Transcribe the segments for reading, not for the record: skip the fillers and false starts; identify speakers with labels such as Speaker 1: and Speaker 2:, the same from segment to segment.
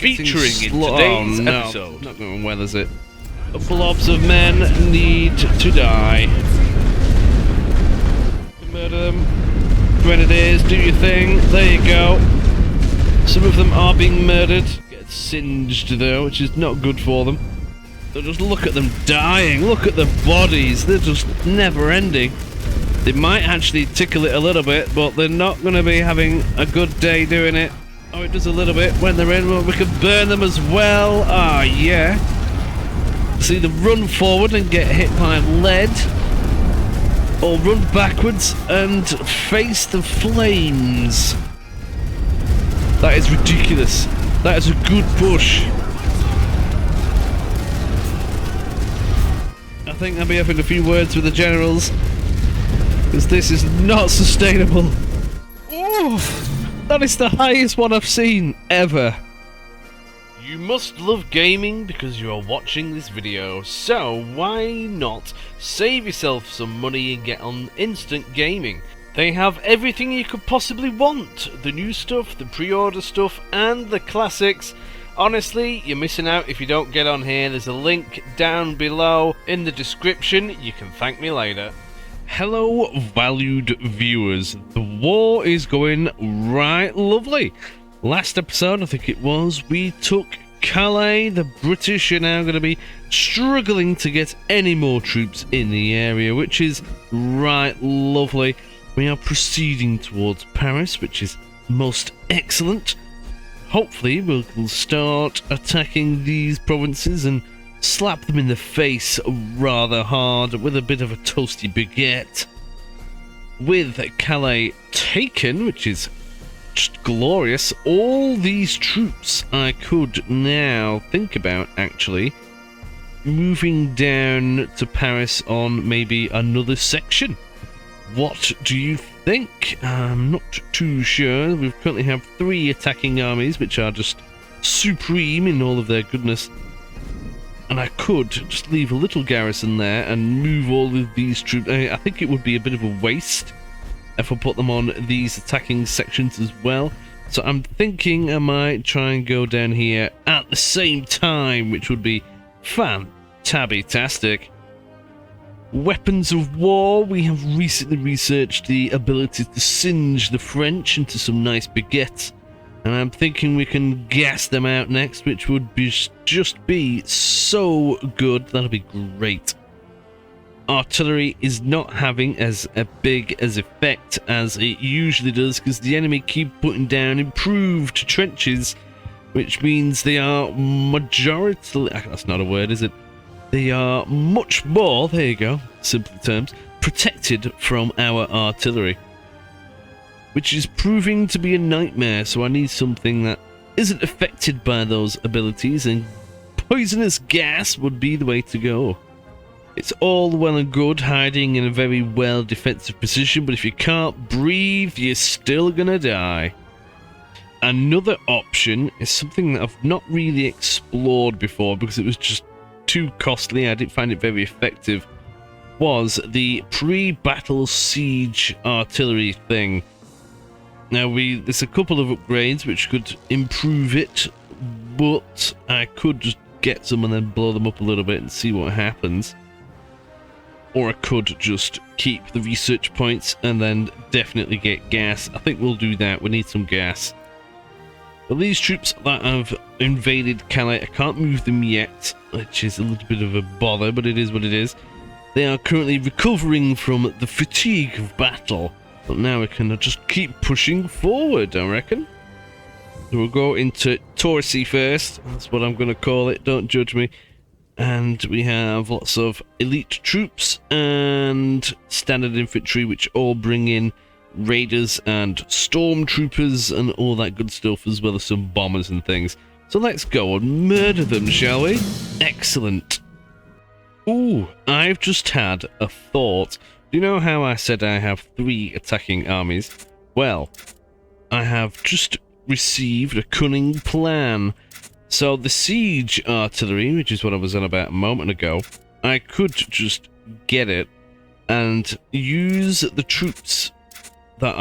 Speaker 1: Featuring in today's episode.
Speaker 2: Not going well, is it? Blobs of men need to die. Murder them. Grenadiers, do your thing. There you go. Some of them are being murdered. Get singed though, which is not good for them. So just look at them dying. Look at the bodies. They're just never ending. They might actually tickle it a little bit, but they're not going to be having a good day doing it. Oh, it does a little bit when they're in. Well, we can burn them as well. Ah, yeah. See them run forward and get hit by lead, or run backwards and face the flames. That is ridiculous. That is a good push. I think I'll be having a few words with the generals, because this is not sustainable. Oh, that is the highest one I've seen ever. You must love gaming because you are watching this video, so why not save yourself some money and get on Instant Gaming? They have everything you could possibly want. The new stuff, the pre-order stuff, and the classics. Honestly, you're missing out if you don't get on here. There's a link down below in the description. You can thank me later. Hello, valued viewers. The war is going right lovely. Last episode, I think it was, we took Calais. The British are now going to be struggling to get any more troops in the area, which is right lovely. We are proceeding towards Paris, which is most excellent. Hopefully, we'll start attacking these provinces and slap them in the face rather hard with a bit of a toasty baguette. With Calais taken, which is just glorious, all these troops I could now think about actually moving down to Paris on maybe another section. What do you think? I'm not too sure. We currently have 3 attacking armies, which are just supreme in all of their goodness. And I could just leave a little garrison there and move all of these troops. I think it would be a bit of a waste if I put them on these attacking sections as well. So I'm thinking I might try and go down here at the same time, which would be fantastic. Weapons of war. We have recently researched the ability to singe the French into some nice baguettes, and I'm thinking we can gas them out next, which would be just be so good. That'll be great. Artillery is not having as a big as effect as it usually does, because the enemy keep putting down improved trenches, which means they are majority, that's not a word, is it? They are much more, there you go, simple terms, protected from our artillery, which is proving to be a nightmare. So I need something that isn't affected by those abilities, and poisonous gas would be the way to go. It's all well and good hiding in a very well defensive position, but if you can't breathe, you're still gonna die. Another option is something that I've not really explored before because it was just too costly. I didn't find it very effective. Was the pre-battle siege artillery thing. Now there's a couple of upgrades which could improve it, but I could just get some and then blow them up a little bit and see what happens. Or I could just keep the research points and then definitely get gas. I think we'll do that. We need some gas. But these troops that have invaded Calais, I can't move them yet, which is a little bit of a bother, but it is what it is. They are currently recovering from the fatigue of battle, but now we can just keep pushing forward, I reckon. So we'll go into Torcy first. That's what I'm going to call it. Don't judge me. And we have lots of elite troops and standard infantry, which all bring in raiders and stormtroopers and all that good stuff, as well as some bombers and things. So let's go and murder them, shall we? Excellent. Ooh, I've just had a thought. Do you know how I said I have 3 attacking armies? Well, I have just received a cunning plan. So the siege artillery, which is what I was on about a moment ago, I could just get it and use the troops that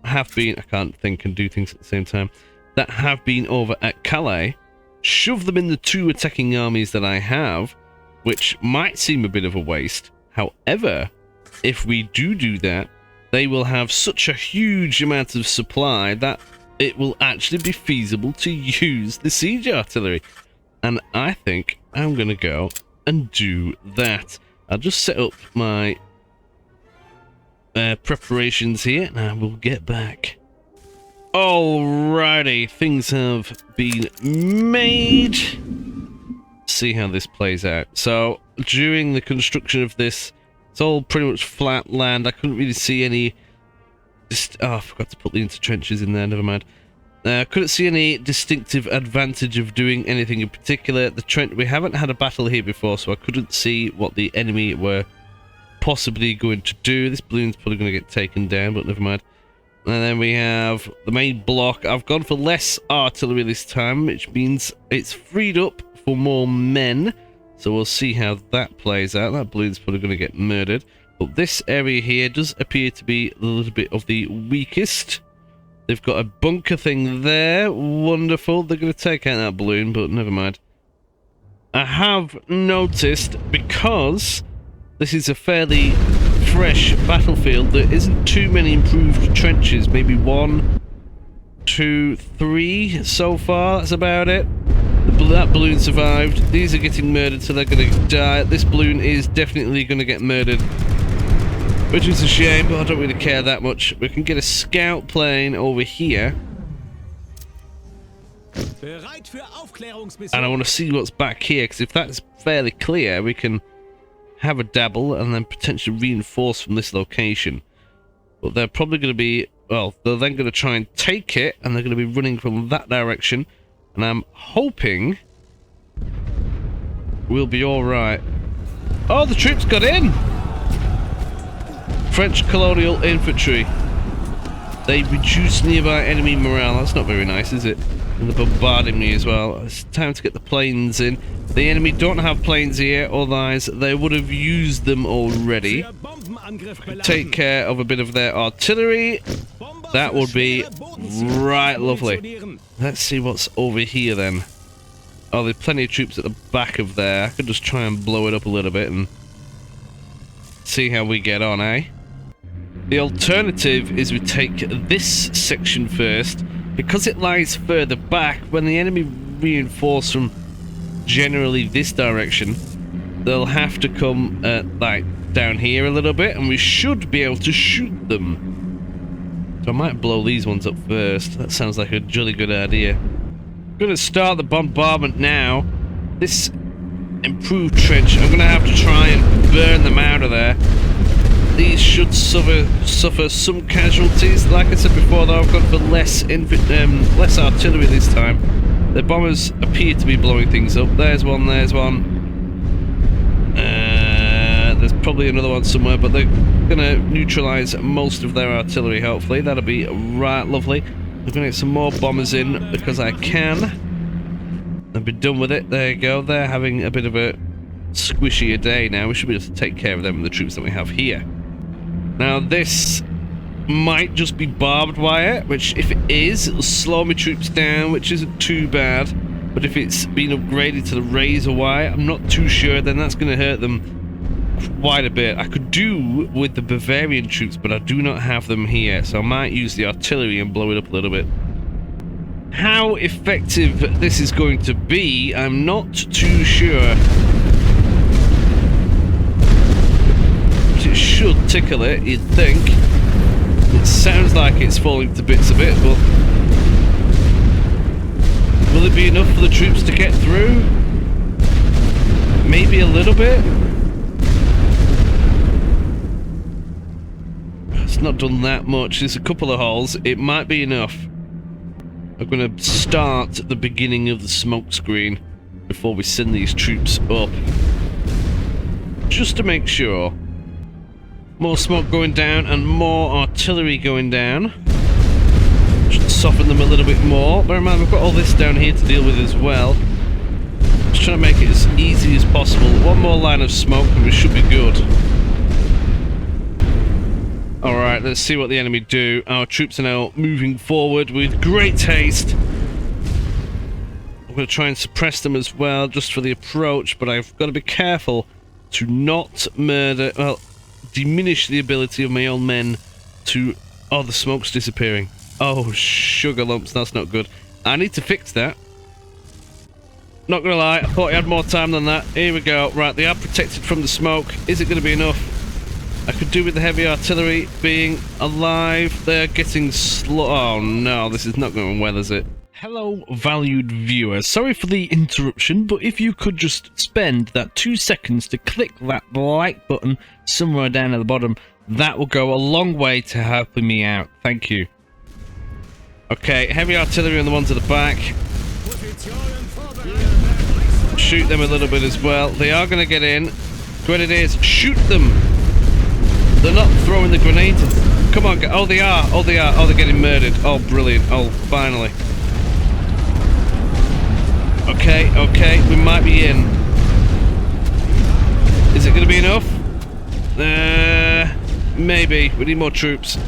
Speaker 2: have been, I can't think and do things at the same time, that have been over at Calais, shove them in the 2 attacking armies that I have, which might seem a bit of a waste. However, if we do that, they will have such a huge amount of supply that it will actually be feasible to use the siege artillery. And I think I'm going to go and do that. I'll just set up my preparations here and I will get back. Alrighty, things have been made. See how this plays out. So during the construction of this, it's all pretty much flat land. I couldn't really see any... I forgot to put the intertrenches in there, never mind. Couldn't see any distinctive advantage of doing anything in particular. The Trent, we haven't had a battle here before, so I couldn't see what the enemy were possibly going to do. This balloon's probably going to get taken down, but never mind. And then we have the main block. I've gone for less artillery this time, which means it's freed up for more men. So we'll see how that plays out. That balloon's probably going to get murdered. But this area here does appear to be a little bit of the weakest. They've got a bunker thing there. Wonderful. They're going to take out that balloon, but never mind. I have noticed, because this is a fairly fresh battlefield, there isn't too many improved trenches. Maybe 1, 2, 3 so far. That's about it. That balloon survived. These are getting murdered, so they're going to die. This balloon is definitely going to get murdered, which is a shame, but I don't really care that much. We can get a scout plane over here. And I want to see what's back here, because if that's fairly clear, we can have a dabble and then potentially reinforce from this location. But they're probably going to be... Well, they're then going to try and take it, and they're going to be running from that direction. And I'm hoping we'll be alright. Oh, the troops got in! French colonial infantry. They reduce nearby enemy morale. That's not very nice, is it? And they're bombarding me as well. It's time to get the planes in. The enemy don't have planes here, otherwise they would have used them already. Take care of a bit of their artillery. That would be right lovely. Let's see what's over here then. Oh, there's plenty of troops at the back of there. I could just try and blow it up a little bit and see how we get on, eh? The alternative is we take this section first. Because it lies further back, when the enemy reinforce from generally this direction, they'll have to come like down here a little bit, and we should be able to shoot them. So I might blow these ones up first. That sounds like a jolly good idea. I'm going to start the bombardment now. This improved trench, I'm going to have to try and burn them out of there. These should suffer some casualties. Like I said before, though, I've gone for less artillery this time. The bombers appear to be blowing things up. There's one, there's one. There's probably another one somewhere, but they're going to neutralise most of their artillery, hopefully. That'll be right lovely. I'm going to get some more bombers in because I can. I've been done with it. There you go. They're having a bit of a squishier day now. We should be able to take care of them and the troops that we have here. Now this might just be barbed wire, which if it is, it'll slow my troops down, which isn't too bad. But if it's been upgraded to the razor wire, I'm not too sure, then that's going to hurt them quite a bit. I could do with the Bavarian troops, but I do not have them here, so I might use the artillery and blow it up a little bit. How effective this is going to be, I'm not too sure. It should tickle it, you'd think. It sounds like it's falling to bits a bit, but will it be enough for the troops to get through? Maybe a little bit. It's not done that much. There's a couple of holes. It might be enough. I'm going to start at the beginning of the smoke screen before we send these troops up, just to make sure. More smoke going down and more artillery going down. Should soften them a little bit more. Bear in mind, we've got all this down here to deal with as well. Just trying to make it as easy as possible. One more line of smoke and we should be good. Alright, let's see what the enemy do. Our troops are now moving forward with great haste. I'm going to try and suppress them as well, just for the approach, but I've got to be careful to not murder, well, diminish the ability of my own men to... Oh, the smoke's disappearing. Oh, sugar lumps, that's not good. I need to fix that. Not gonna lie, I thought I had more time than that. Here we go. Right, they are protected from the smoke. Is it gonna be enough? I could do with the heavy artillery being alive. They're getting slow. Oh no, this is not going well, is it? Hello, valued viewers. Sorry for the interruption, but if you could just spend that 2 seconds to click that like button somewhere down at the bottom, that will go a long way to helping me out. Thank you. Okay, heavy artillery on the ones at the back. Shoot them a little bit as well. They are going to get in. Grenadiers, shoot them! They're not throwing the grenades. Come on, oh they are, oh they are, oh they're getting murdered. Oh brilliant, oh finally. Okay, okay, we might be in. Is it going to be enough? Maybe. We need more troops.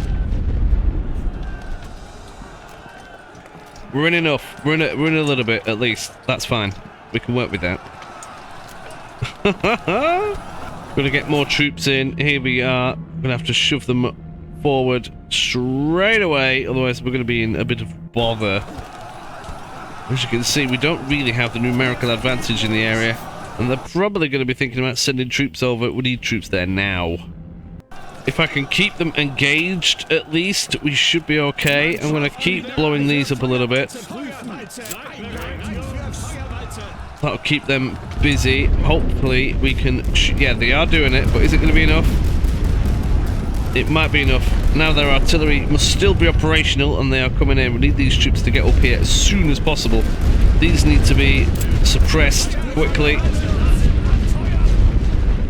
Speaker 2: We're in enough. We're in a little bit, at least. That's fine. We can work with that. Gonna get more troops in. Here we are. Gonna have to shove them forward straight away, otherwise we're gonna be in a bit of bother. As you can see, we don't really have the numerical advantage in the area, and they're probably gonna be thinking about sending troops over. We need troops there now. If I can keep them engaged, at least, we should be okay. I'm going to keep blowing these up a little bit. That'll keep them busy. Hopefully, we can... Yeah, they are doing it, but is it going to be enough? It might be enough. Now their artillery must still be operational, and they are coming in. We need these troops to get up here as soon as possible. These need to be suppressed quickly.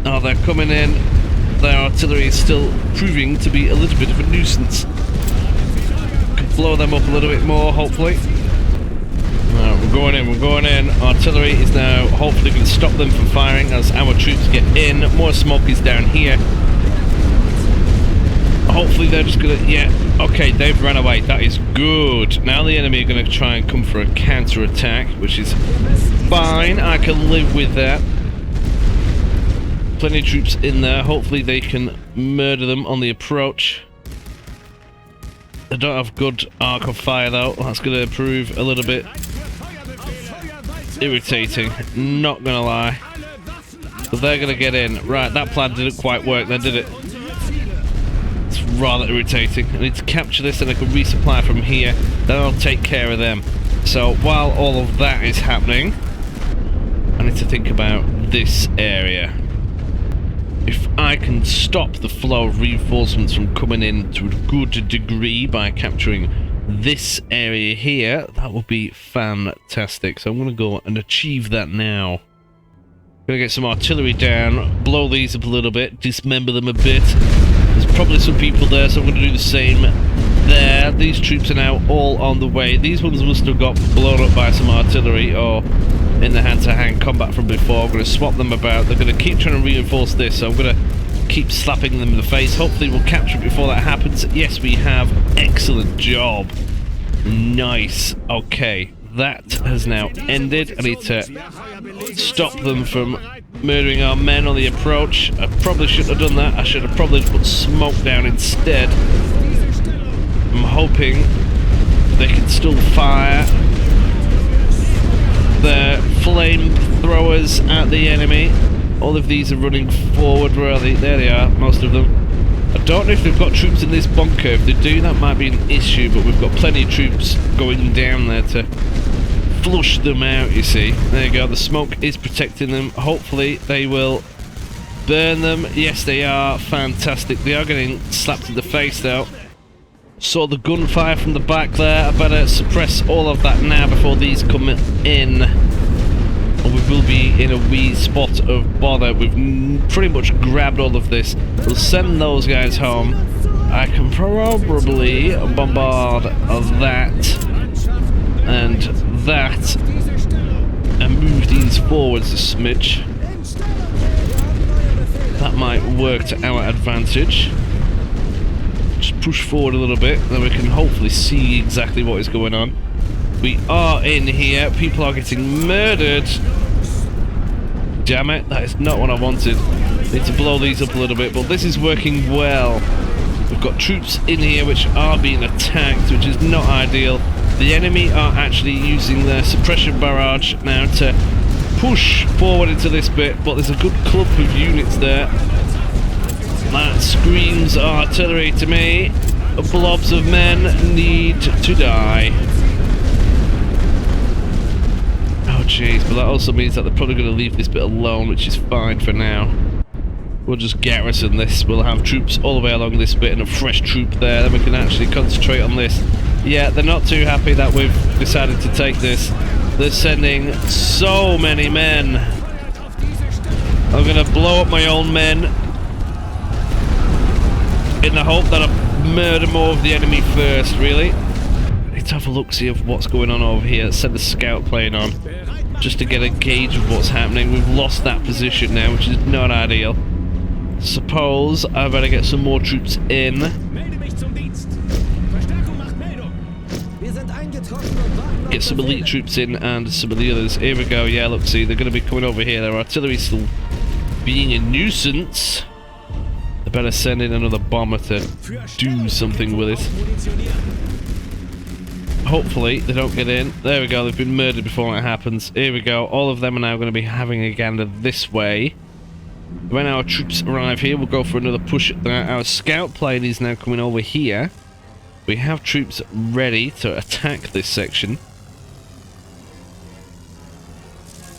Speaker 2: Oh, they're coming in. Their artillery is still proving to be a little bit of a nuisance. Can blow them up a little bit more, hopefully. Alright, we're going in, we're going in. Artillery is now hopefully going to stop them from firing as our troops get in. More smoke is down here. Hopefully they're just going to... Yeah, okay, they've run away. That is good. Now the enemy are going to try and come for a counter-attack, which is fine. I can live with that. Plenty of troops in there. Hopefully they can murder them on the approach. They don't have good arc of fire though. That's going to prove a little bit irritating. Not going to lie. But they're going to get in. Right, that plan didn't quite work then, did it? It's rather irritating. I need to capture this and I can resupply from here. Then I'll take care of them. So while all of that is happening, I need to think about this area. If I can stop the flow of reinforcements from coming in to a good degree by capturing this area here, that would be fantastic. So I'm going to go and achieve that now. Going to get some artillery down, blow these up a little bit, dismember them a bit. There's probably some people there, so I'm going to do the same there. These troops are now all on the way. These ones must have got blown up by some artillery or in the hand-to-hand combat from before. I'm going to swap them about. They're going to keep trying to reinforce this, so I'm going to keep slapping them in the face. Hopefully we'll capture it before that happens. Yes, we have. Excellent job. Nice. Okay, that has now ended. I need to stop them from murdering our men on the approach. I probably shouldn't have done that. I should have probably put smoke down instead. I'm hoping they can still fire their flamethrowers at the enemy. All of these are running forward. Where are they? There they are, most of them. I don't know if they've got troops in this bunker. If they do, that might be an issue, but we've got plenty of troops going down there to flush them out, you see. There you go, the smoke is protecting them. Hopefully they will burn them. Yes, they are. Fantastic. They are getting slapped in the face, though. Saw the gunfire from the back there. I better suppress all of that now before these come in. Or we will be in a wee spot of bother. We've pretty much grabbed all of this. We'll send those guys home. I can probably bombard that and that and move these forwards a smidge. That might work to our advantage. Just push forward a little bit, then we can hopefully see exactly what is going on. We are in here. People are getting murdered. Damn it, that is not what I wanted. Need to blow these up a little bit, but this is working well. We've got troops in here which are being attacked, which is not ideal. The enemy are actually using their suppression barrage now to push forward into this bit, but there's a good clump of units there. That screams artillery to me. Blobs of men need to die. Oh jeez, but that also means that they're probably going to leave this bit alone, which is fine for now. We'll just garrison this. We'll have troops all the way along this bit and a fresh troop there. Then we can actually concentrate on this. Yeah, they're not too happy that we've decided to take this. They're sending so many men. I'm going to blow up my own men in the hope that I murder more of the enemy first, really. Let's have a look-see of what's going on over here. Let's send a scout plane on just to get a gauge of what's happening. We've lost that position now, which is not ideal. Suppose I better get some more troops in. Get some elite troops in and some of the others. Here we go. Yeah, look, see, they're going to be coming over here. Their artillery's still being a nuisance. They better send in another bomber to do something with it. Hopefully they don't get in. There we go. They've been murdered before that happens. Here we go. All of them are now going to be having a gander this way. When our troops arrive here, we'll go for another push at that. Our scout plane is now coming over here. We have troops ready to attack this section.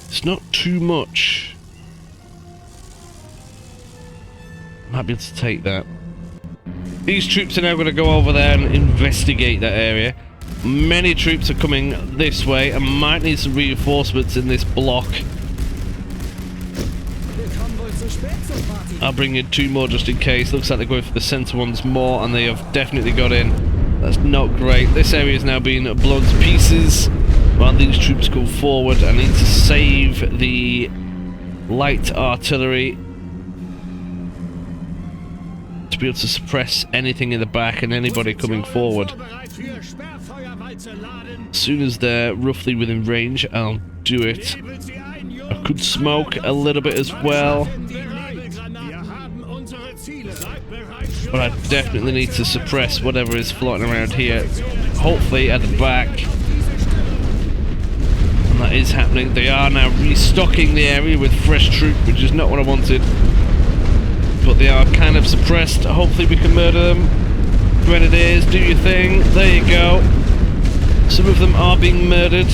Speaker 2: It's not too much. Might be able to take that. These troops are now going to go over there and investigate that area. Many troops are coming this way and might need some reinforcements in this block. I'll bring in 2 more just in case. Looks like they're going for the centre ones more, and they have definitely got in. That's not great. This area is now being blown to pieces while these troops go forward. I need to save the light artillery to be able to suppress anything in the back and anybody coming forward. As soon as they're roughly within range, I'll do it. I could smoke a little bit as well, but I definitely need to suppress whatever is floating around here, hopefully at the back. And that is happening. They are now restocking the area with fresh troop, which is not what I wanted, but they are kind of suppressed. Hopefully we can murder them. Grenadiers, do your thing. There you go. Some of them are being murdered.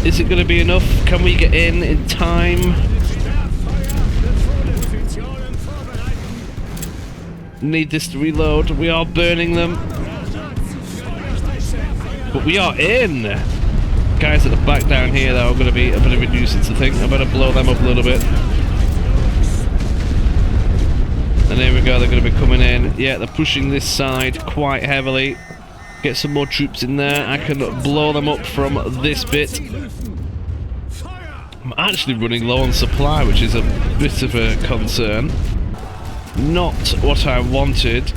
Speaker 2: Is it going to be enough? Can we get in time? Need this to reload. We are burning them, but we are in. Guys at the back down here, though, are going to be a bit of a nuisance, I think. I better blow them up a little bit. And there we go, they're going to be coming in. Yeah, they're pushing this side quite heavily. Get some more troops in there. I can blow them up from this bit. I'm actually running low on supply, which is a bit of a concern. Not what I wanted.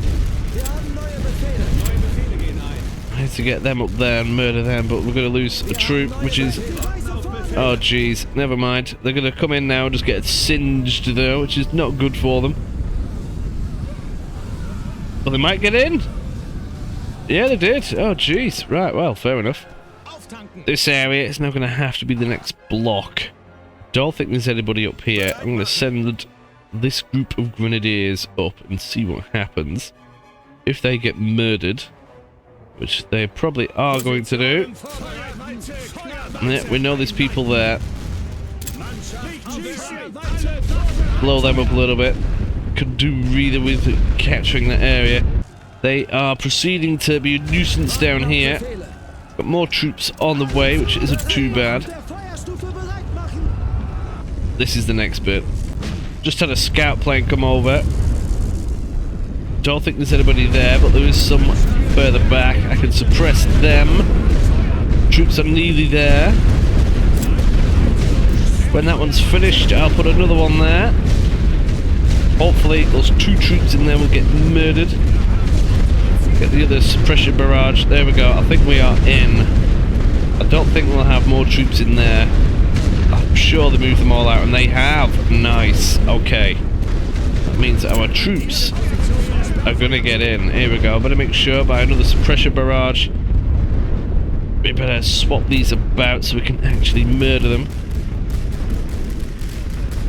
Speaker 2: I need to get them up there and murder them, but we're going to lose a troop, which is... Oh, jeez. Never mind. They're going to come in now and just get singed, though, which is not good for them. But they might get in. Yeah, they did. Oh, jeez. Right, well, fair enough. This area is now going to have to be the next block. Don't think there's anybody up here. I'm going to send this group of grenadiers up and see what happens. If they get murdered, which they probably are going to do. Yeah, we know there's people there. Blow them up a little bit. Could do really with capturing that area. They are proceeding to be a nuisance down here. Got more troops on the way, which isn't too bad. This is the next bit. Just had a scout plane come over. Don't think there's anybody there, but there is some further back. I can suppress them. Troops are nearly there. When that one's finished, I'll put another one there. Hopefully those 2 troops in there will get murdered. Get the other suppression barrage. There we go. I think we are in. I don't think we'll have more troops in there. I'm sure they moved them all out, and they have. Nice. Okay. That means that our troops are going to get in. Here we go. Better make sure by another suppressor barrage. We better swap these about so we can actually murder them.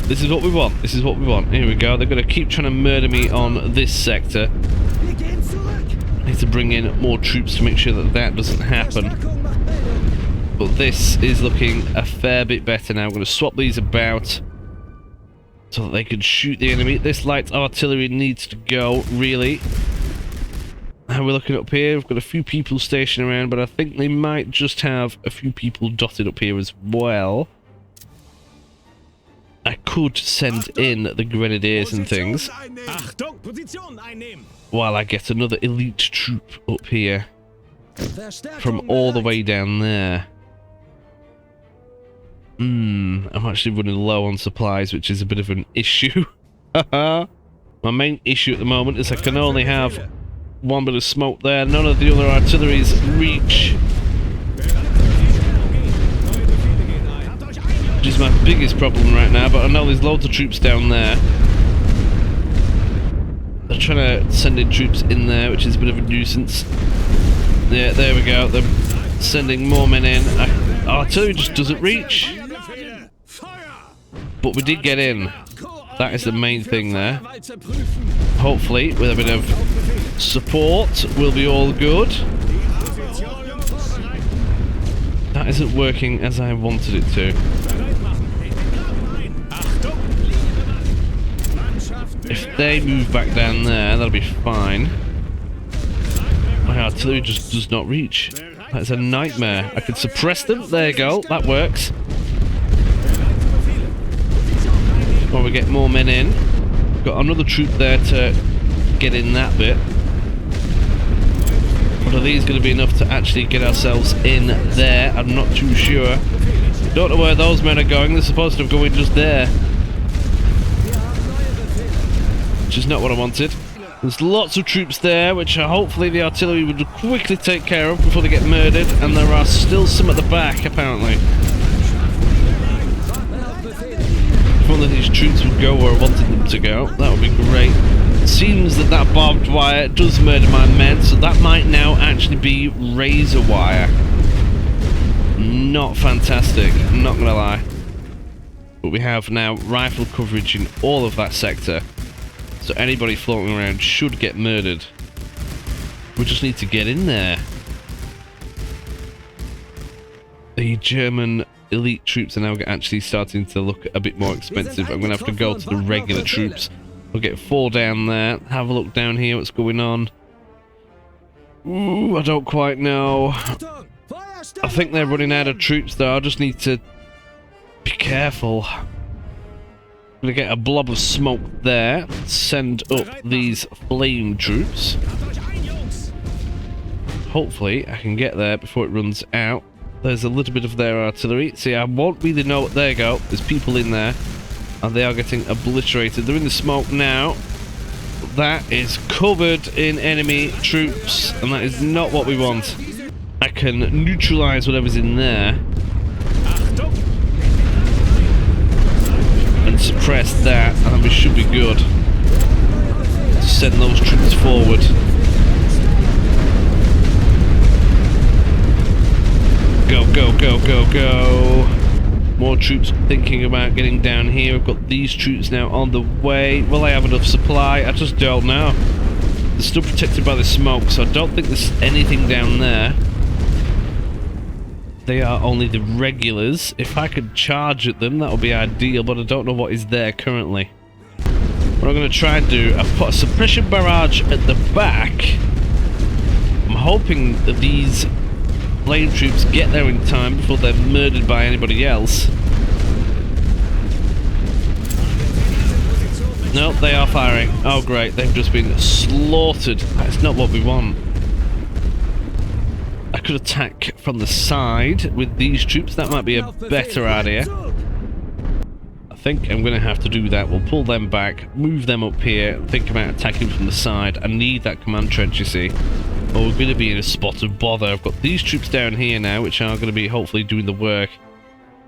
Speaker 2: This is what we want. This is what we want. Here we go. They're going to keep trying to murder me on this sector. I need to bring in more troops to make sure that that doesn't happen. But this is looking a fair bit better now. I'm going to swap these about so that they can shoot the enemy. This light artillery needs to go, really. How we're looking up here, we've got a few people stationed around, but I think they might just have a few people dotted up here as well. I could send in the grenadiers and things while I get another elite troop up here from all the way down there. I'm actually running low on supplies, which is a bit of an issue. My main issue at the moment is I can only have one bit of smoke there. None of the other artilleries reach, which is my biggest problem right now. But I know there's loads of troops down there. They're trying to send in troops in there, which is a bit of a nuisance. Yeah, there we go. They're sending more men in. Artillery just doesn't reach. But we did get in. That is the main thing there. Hopefully, with a bit of support, we'll be all good. That isn't working as I wanted it to. If they move back down there, that'll be fine. My artillery just does not reach. That's a nightmare. I can suppress them. There you go. That works. While we get more men in. Got another troop there to get in that bit. But are these going to be enough to actually get ourselves in there? I'm not too sure. Don't know where those men are going. They're supposed to have gone just there. Which is not what I wanted. There's lots of troops there, which hopefully the artillery would quickly take care of before they get murdered. And there are still some at the back, apparently. If one of these troops would go where I wanted them to go, that would be great. It seems that that barbed wire does murder my men, so that might now actually be razor wire. Not fantastic, I'm not gonna lie. But we have now rifle coverage in all of that sector, so anybody floating around should get murdered. We just need to get in there. The German elite troops are now actually starting to look a bit more expensive. I'm going to have to go to the regular troops. We'll get 4 down there. Have a look down here, what's going on. Ooh, I don't quite know. I think they're running out of troops though. I just need to be careful. I'm going to get a blob of smoke there. Send up these flame troops. Hopefully I can get there before it runs out. There's a little bit of their artillery. See, I won't really know. There you go. There's people in there. And they are getting obliterated. They're in the smoke now. That is covered in enemy troops. And that is not what we want. I can neutralize whatever's in there. And suppress that. And we should be good. Send those troops forward. Go, go, go, go, go. More troops thinking about getting down here. I've got these troops now on the way. Will I have enough supply? I just don't know. They're still protected by the smoke, so I don't think there's anything down there. They are only the regulars. If I could charge at them, that would be ideal, but I don't know what is there currently. What I'm going to try and do, I've put a suppression barrage at the back. I'm hoping that these flame troops get there in time before they're murdered by anybody else. No, they are firing. Oh great, they've just been slaughtered. That's not what we want. I could attack from the side with these troops. That might be a better idea. I think I'm going to have to do that. We'll pull them back, move them up here, think about attacking from the side. I need that command trench, you see. or we're going to be in a spot of bother. I've got these troops down here now, which are going to be hopefully doing the work.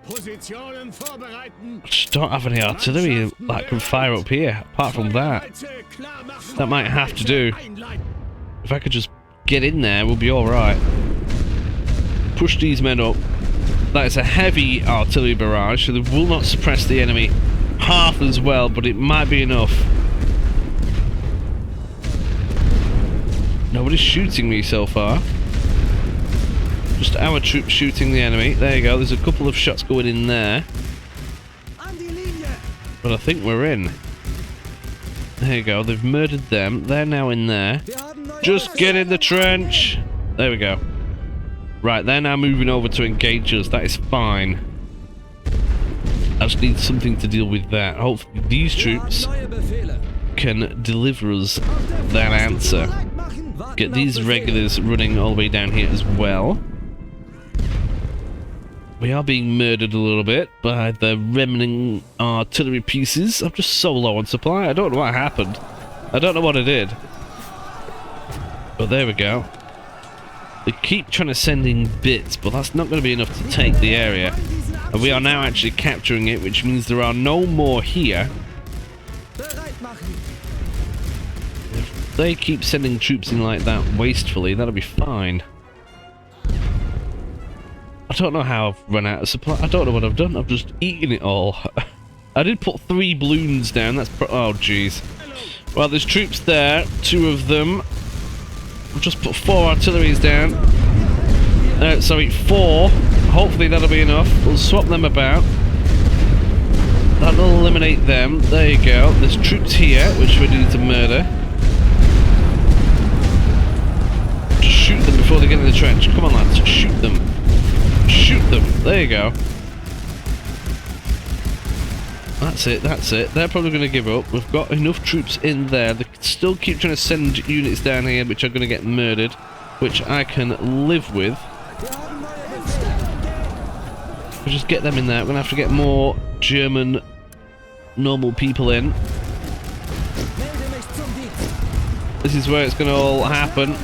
Speaker 2: I just don't have any artillery that can fire up here, apart from that. That might have to do. If I could just get in there, we'll be alright. Push these men up. That is a heavy artillery barrage, so they will not suppress the enemy half as well, but it might be enough. Nobody's shooting me so far. Just our troops shooting the enemy. There you go, there's a couple of shots going in there. But I think we're in. There you go, they've murdered them. They're now in there. Just get in the trench! There we go. Right, they're now moving over to engage us. That is fine. I just need something to deal with that. Hopefully these troops can deliver us that answer. Get these regulars running all the way down here as well. We are being murdered a little bit by the remnant artillery pieces. I'm just so low on supply. I don't know what happened. I don't know what I did. But there we go. They keep trying to send in bits, but that's not going to be enough to take the area. And we are now actually capturing it, which means there are no more here. If they keep sending troops in like that wastefully, that'll be fine. I don't know how I've run out of supply. I don't know what I've done. I've just eaten it all. I did put 3 balloons down. That's oh jeez. Well, there's troops there. 2 of them. I've just put 4 artilleries down. Sorry, 4. Hopefully that'll be enough. We'll swap them about. That'll eliminate them. There you go. There's troops here, which we need to murder. Just shoot them before they get in the trench. Come on, lads. Shoot them. Shoot them. There you go. That's it, that's it. They're probably going to give up. We've got enough troops in there. They still keep trying to send units down here, which are going to get murdered, which I can live with. We'll just get them in there. We're going to have to get more German normal people in. This is where it's going to all happen.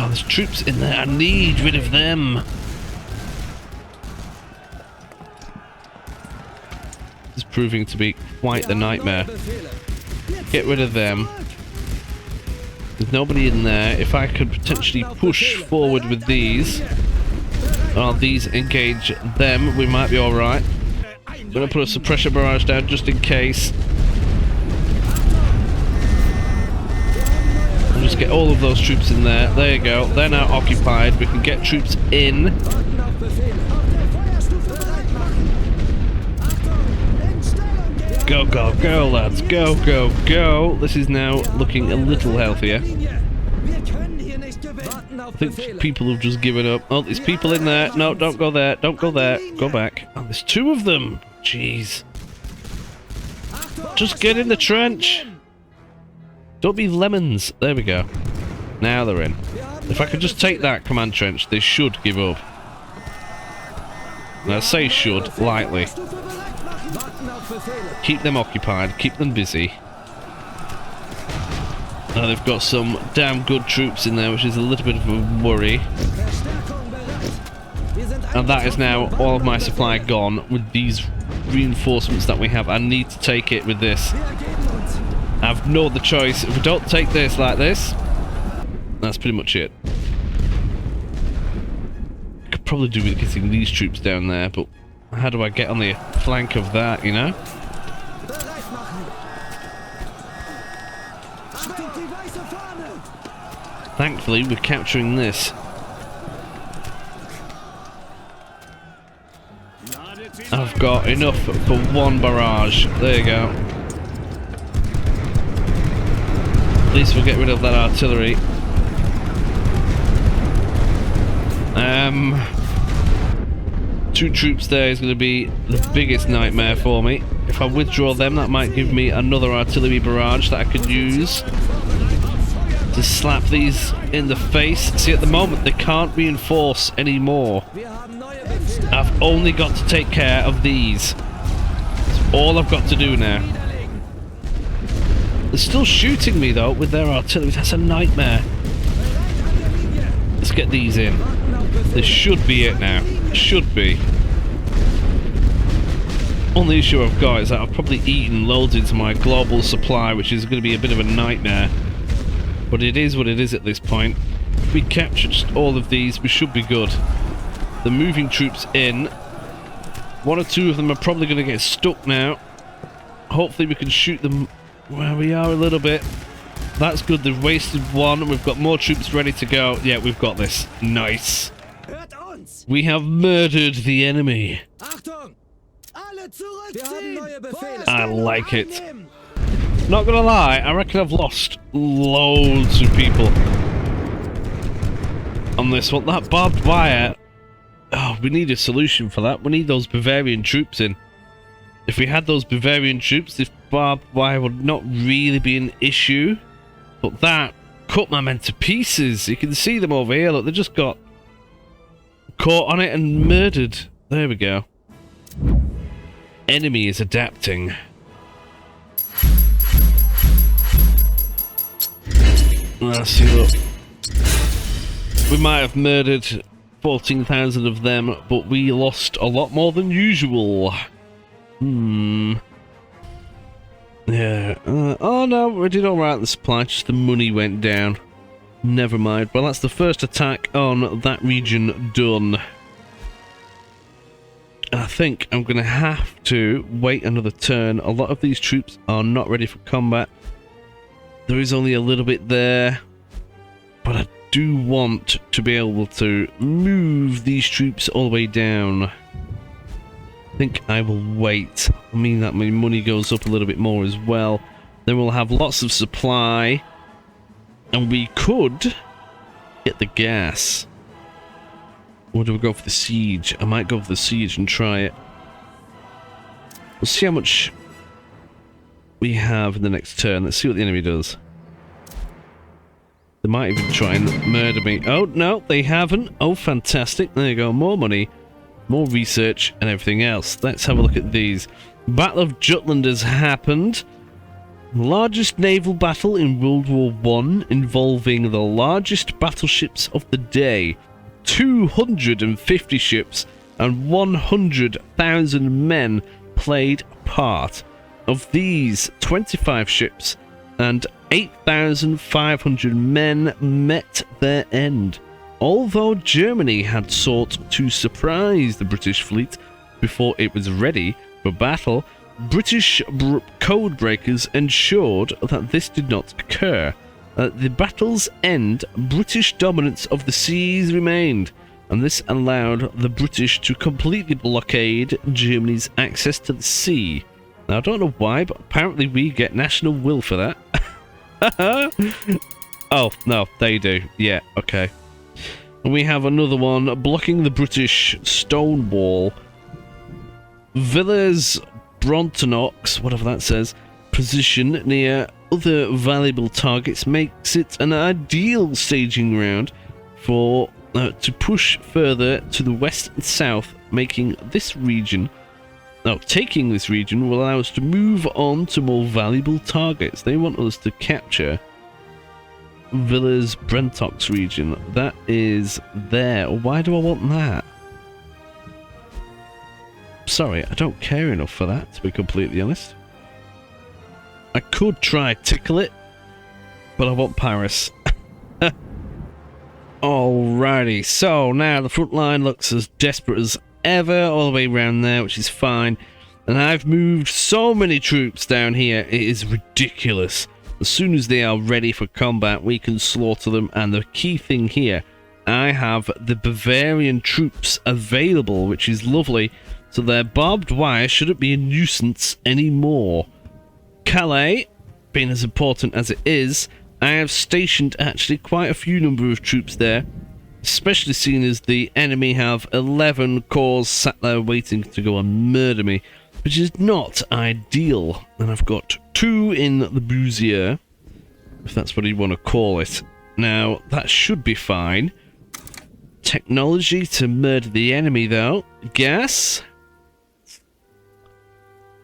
Speaker 2: Oh, there's troops in there. I need rid of them. This is proving to be quite the nightmare. Get rid of them. There's nobody in there. If I could potentially push forward with these, or these engage them, we might be alright. I'm going to put a suppressor barrage down just in case. Just get all of those troops in there. There you go. They're now occupied. We can get troops in. Go, go, go, lads. Go, go, go. This is now looking a little healthier. I think people have just given up. Oh, there's people in there. No, don't go there. Don't go there. Go back. Oh, there's 2 of them. Jeez. Just get in the trench. Don't be lemons. There we go. Now they're in. If I could just take that command trench, they should give up. And I say should, lightly. Keep them occupied, keep them busy. Now they've got some damn good troops in there, which is a little bit of a worry. And that is now all of my supply gone with these reinforcements that we have. I need to take it with this. I've no other choice. If we don't take this like this, that's pretty much it. I could probably do with getting these troops down there, but how do I get on the flank of that, you know? Thankfully, we're capturing this. I've got enough for 1 barrage. There you go. At least we'll get rid of that artillery. 2 troops there is going to be the biggest nightmare for me. If I withdraw them, that might give me another artillery barrage that I could use to slap these in the face. See, at the moment they can't reinforce anymore. I've only got to take care of these. That's all I've got to do now. They're still shooting me though with their artillery. That's a nightmare. Let's get these in. This should be it now. Should be. Only issue I've got is that I've probably eaten loads into my global supply, which is going to be a bit of a nightmare. But it is what it is at this point. If we capture just all of these, we should be good. The moving troops in. One or two of them are probably going to get stuck now. Hopefully we can shoot them where we are a little bit. That's good. They've wasted one. We've got more troops ready to go. Yeah, we've got this. Nice. We have murdered the enemy. I like it. Not gonna lie, I reckon I've lost loads of people on this one. That barbed wire, oh, we need a solution for that. We need those Bavarian troops in. If we had those Bavarian troops, this barbed wire would not really be an issue. But that cut my men to pieces. You can see them over here. Look, they just got caught on it and murdered. There we go. Enemy is adapting. Let's see, look. We might have murdered 14,000 of them, but we lost a lot more than usual. Yeah. Oh no, we did alright in the supply, just the money went down. Never mind. Well, that's the first attack on that region done. I think I'm going to have to wait another turn. A lot of these troops are not ready for combat. There is only a little bit there. But I do want to be able to move these troops all the way down. I think I will wait. I mean that my money goes up a little bit more as well. Then we'll have lots of supply. And we could get the gas. Or do we go for the siege? I might go for the siege and try it. We'll see how much we have in the next turn. Let's see what the enemy does. They might even try and murder me. Oh, no, they haven't. Oh, fantastic. There you go. More money, more research, and everything else. Let's have a look at these. Battle of Jutland has happened. Largest naval battle in World War I, involving the largest battleships of the day. 250 ships and 100,000 men played part. Of these, 25 ships and 8,500 men met their end. Although Germany had sought to surprise the British fleet before it was ready for battle, British code breakers ensured that this did not occur. At the battle's end, British dominance of the seas remained, and this allowed the British to completely blockade Germany's access to the sea. Now, I don't know why, but apparently we get national will for that. Oh, no, they do. Yeah, okay. And we have another one, blocking the British stone wall. Villas Brontonox, whatever that says, position near other valuable targets makes it an ideal staging ground for to push further to the west and south, making this region, taking this region will allow us to move on to more valuable targets. They want us to capture Villas Brentox region. That is there. Why do I want that? Sorry, I don't care enough for that, to be completely honest. I could try tickle it, but I want Paris. Alrighty, so now the front line looks as desperate as ever all the way around there, which is fine. And I've moved so many troops down here, it is ridiculous. As soon as they are ready for combat, we can slaughter them. And the key thing here, I have the Bavarian troops available, which is lovely. So their barbed wire shouldn't be a nuisance anymore. Calais, being as important as it is, I have stationed actually quite a few number of troops there, especially seeing as the enemy have 11 corps sat there waiting to go and murder me, which is not ideal. And I've got 2 in the Bouzier, if that's what you want to call it. Now, that should be fine. Technology to murder the enemy, though. Gas.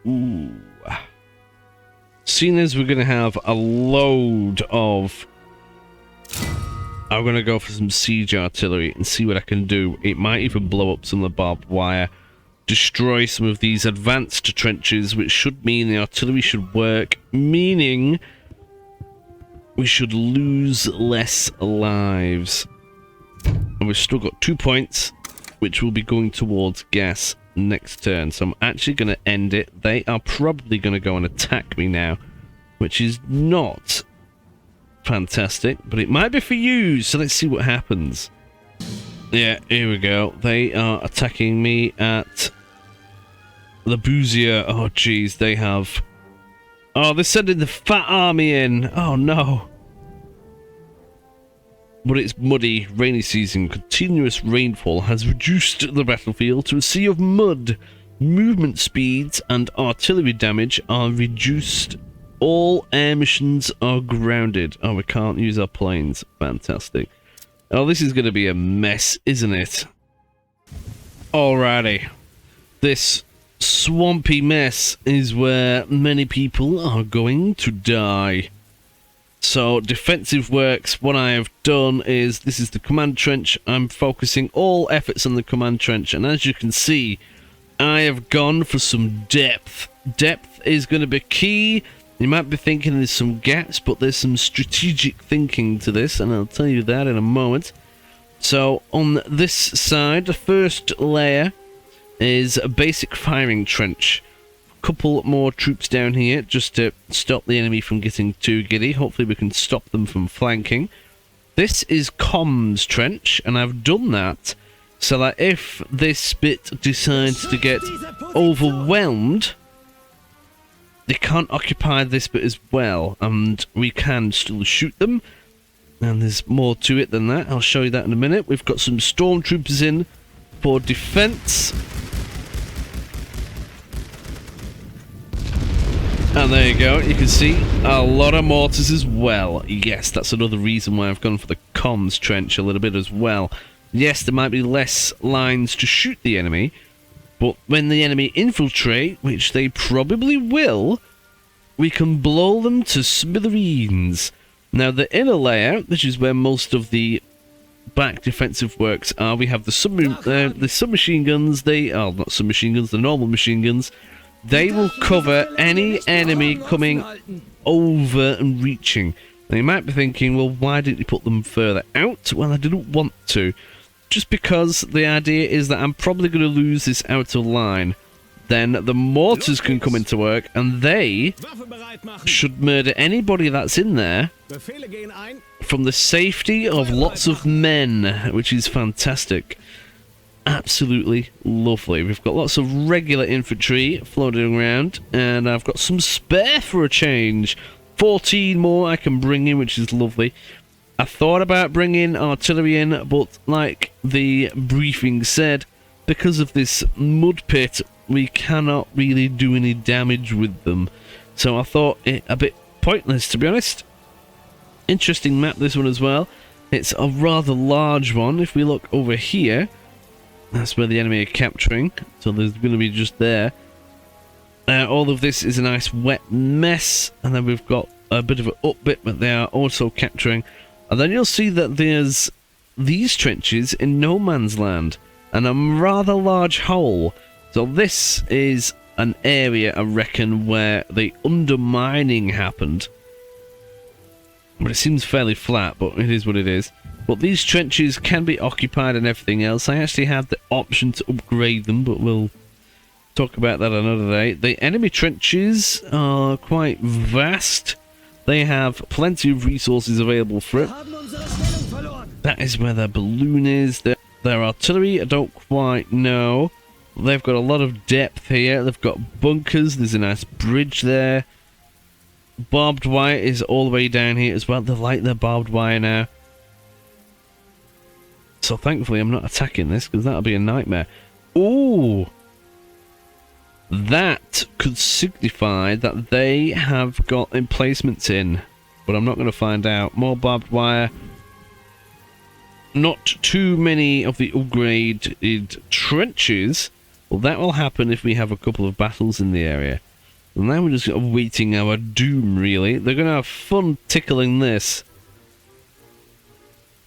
Speaker 2: Ooh. seeing as we're going to have a load of... I'm going to go for some siege artillery and see what I can do. It might even blow up some of the barbed wire, destroy some of these advanced trenches, which should mean the artillery should work, meaning we should lose less lives. And we've still got 2 points, which will be going towards gas next turn. So I'm actually going to end it. They are probably going to go and attack me now, which is not fantastic, but it might be for you, so let's see what happens. Yeah, here we go. They are attacking me at the Bouzier. Oh, jeez, they have... Oh, they're sending the fat army in. Oh, no. But it's muddy, rainy season. Continuous rainfall has reduced the battlefield to a sea of mud. Movement speeds and artillery damage are reduced. All air missions are grounded. Oh, we can't use our planes. Fantastic. Oh, this is going to be a mess, isn't it? Alrighty. This swampy mess is where many people are going to die. So, defensive works, what I have done is, this is the command trench. I'm focusing all efforts on the command trench, and as you can see, I have gone for some depth. Depth is going to be key. You might be thinking there's some gaps, but there's some strategic thinking to this, and I'll tell you that in a moment. So, on this side, the first layer is a basic firing trench. A couple more troops down here, just to stop the enemy from getting too giddy. Hopefully we can stop them from flanking. This is comms trench, and I've done that so that if this bit decides to get overwhelmed, they can't occupy this bit as well, and we can still shoot them. And there's more to it than that. I'll show you that in a minute. We've got some stormtroopers in for defense. And there you go. You can see a lot of mortars as well. Yes, that's another reason why I've gone for the comms trench a little bit as well. Yes, there might be less lines to shoot the enemy, but when the enemy infiltrate, which they probably will, we can blow them to smithereens. Now, the inner layer, which is where most of the back defensive works are, we have the submachine guns. They are not submachine guns, the normal machine guns. They will cover any enemy coming over and reaching. Now, you might be thinking, well, why didn't you put them further out? Well, I didn't want to. Just because the idea is that I'm probably going to lose this outer line. Then the mortars can come into work, and they should murder anybody that's in there from the safety of lots of men, which is fantastic. Absolutely lovely. We've got lots of regular infantry floating around, and I've got some spare for a change. 14 more I can bring in, which is lovely. I thought about bringing artillery in, but like the briefing said, because of this mud pit, we cannot really do any damage with them. So I thought it a bit pointless, to be honest. Interesting map, this one as well. It's a rather large one. If we look over here, that's where the enemy are capturing. So there's going to be just there. All of this is a nice wet mess. And then we've got a bit of an up bit, but they are also capturing. And then you'll see that there's these trenches in no man's land, and a rather large hole. So this is an area, I reckon, where the undermining happened. But it seems fairly flat, but it is what it is. But these trenches can be occupied and everything else. I actually had the option to upgrade them, but we'll talk about that another day. The enemy trenches are quite vast. They have plenty of resources available for it. That is where their balloon is. Their artillery, I don't quite know. They've got a lot of depth here. They've got bunkers. There's a nice bridge there. Barbed wire is all the way down here as well. They like their barbed wire now. So thankfully I'm not attacking this, because that'll be a nightmare. Ooh! That could signify that they have got emplacements in, but I'm not going to find out. More barbed wire. Not too many of the upgraded trenches. Well, that will happen if we have a couple of battles in the area. And now we're just awaiting our doom, really. They're going to have fun tickling this.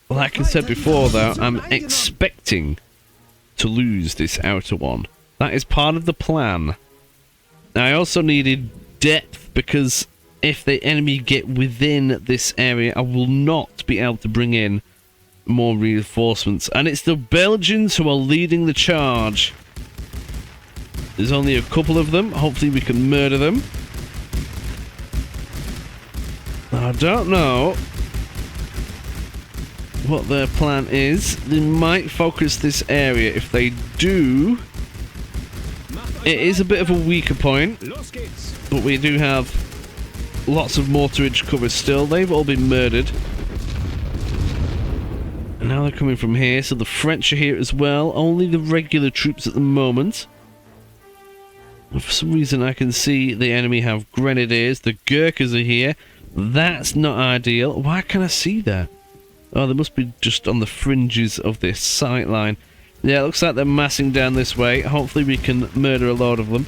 Speaker 2: Like I said before, though, I'm expecting to lose this outer one. That is part of the plan. Now, I also needed depth, because if the enemy get within this area, I will not be able to bring in more reinforcements. And it's the Belgians who are leading the charge. There's only a couple of them. Hopefully we can murder them. I don't know what their plan is. They might focus this area. If they do, it is a bit of a weaker point, but we do have lots of mortarage cover still. They've all been murdered. And now they're coming from here, so the French are here as well. Only the regular troops at the moment. And for some reason I can see the enemy have grenadiers. The Gurkhas are here. That's not ideal. Why can't I see that? Oh, they must be just on the fringes of this sight line. Yeah, it looks like they're massing down this way. Hopefully we can murder a load of them.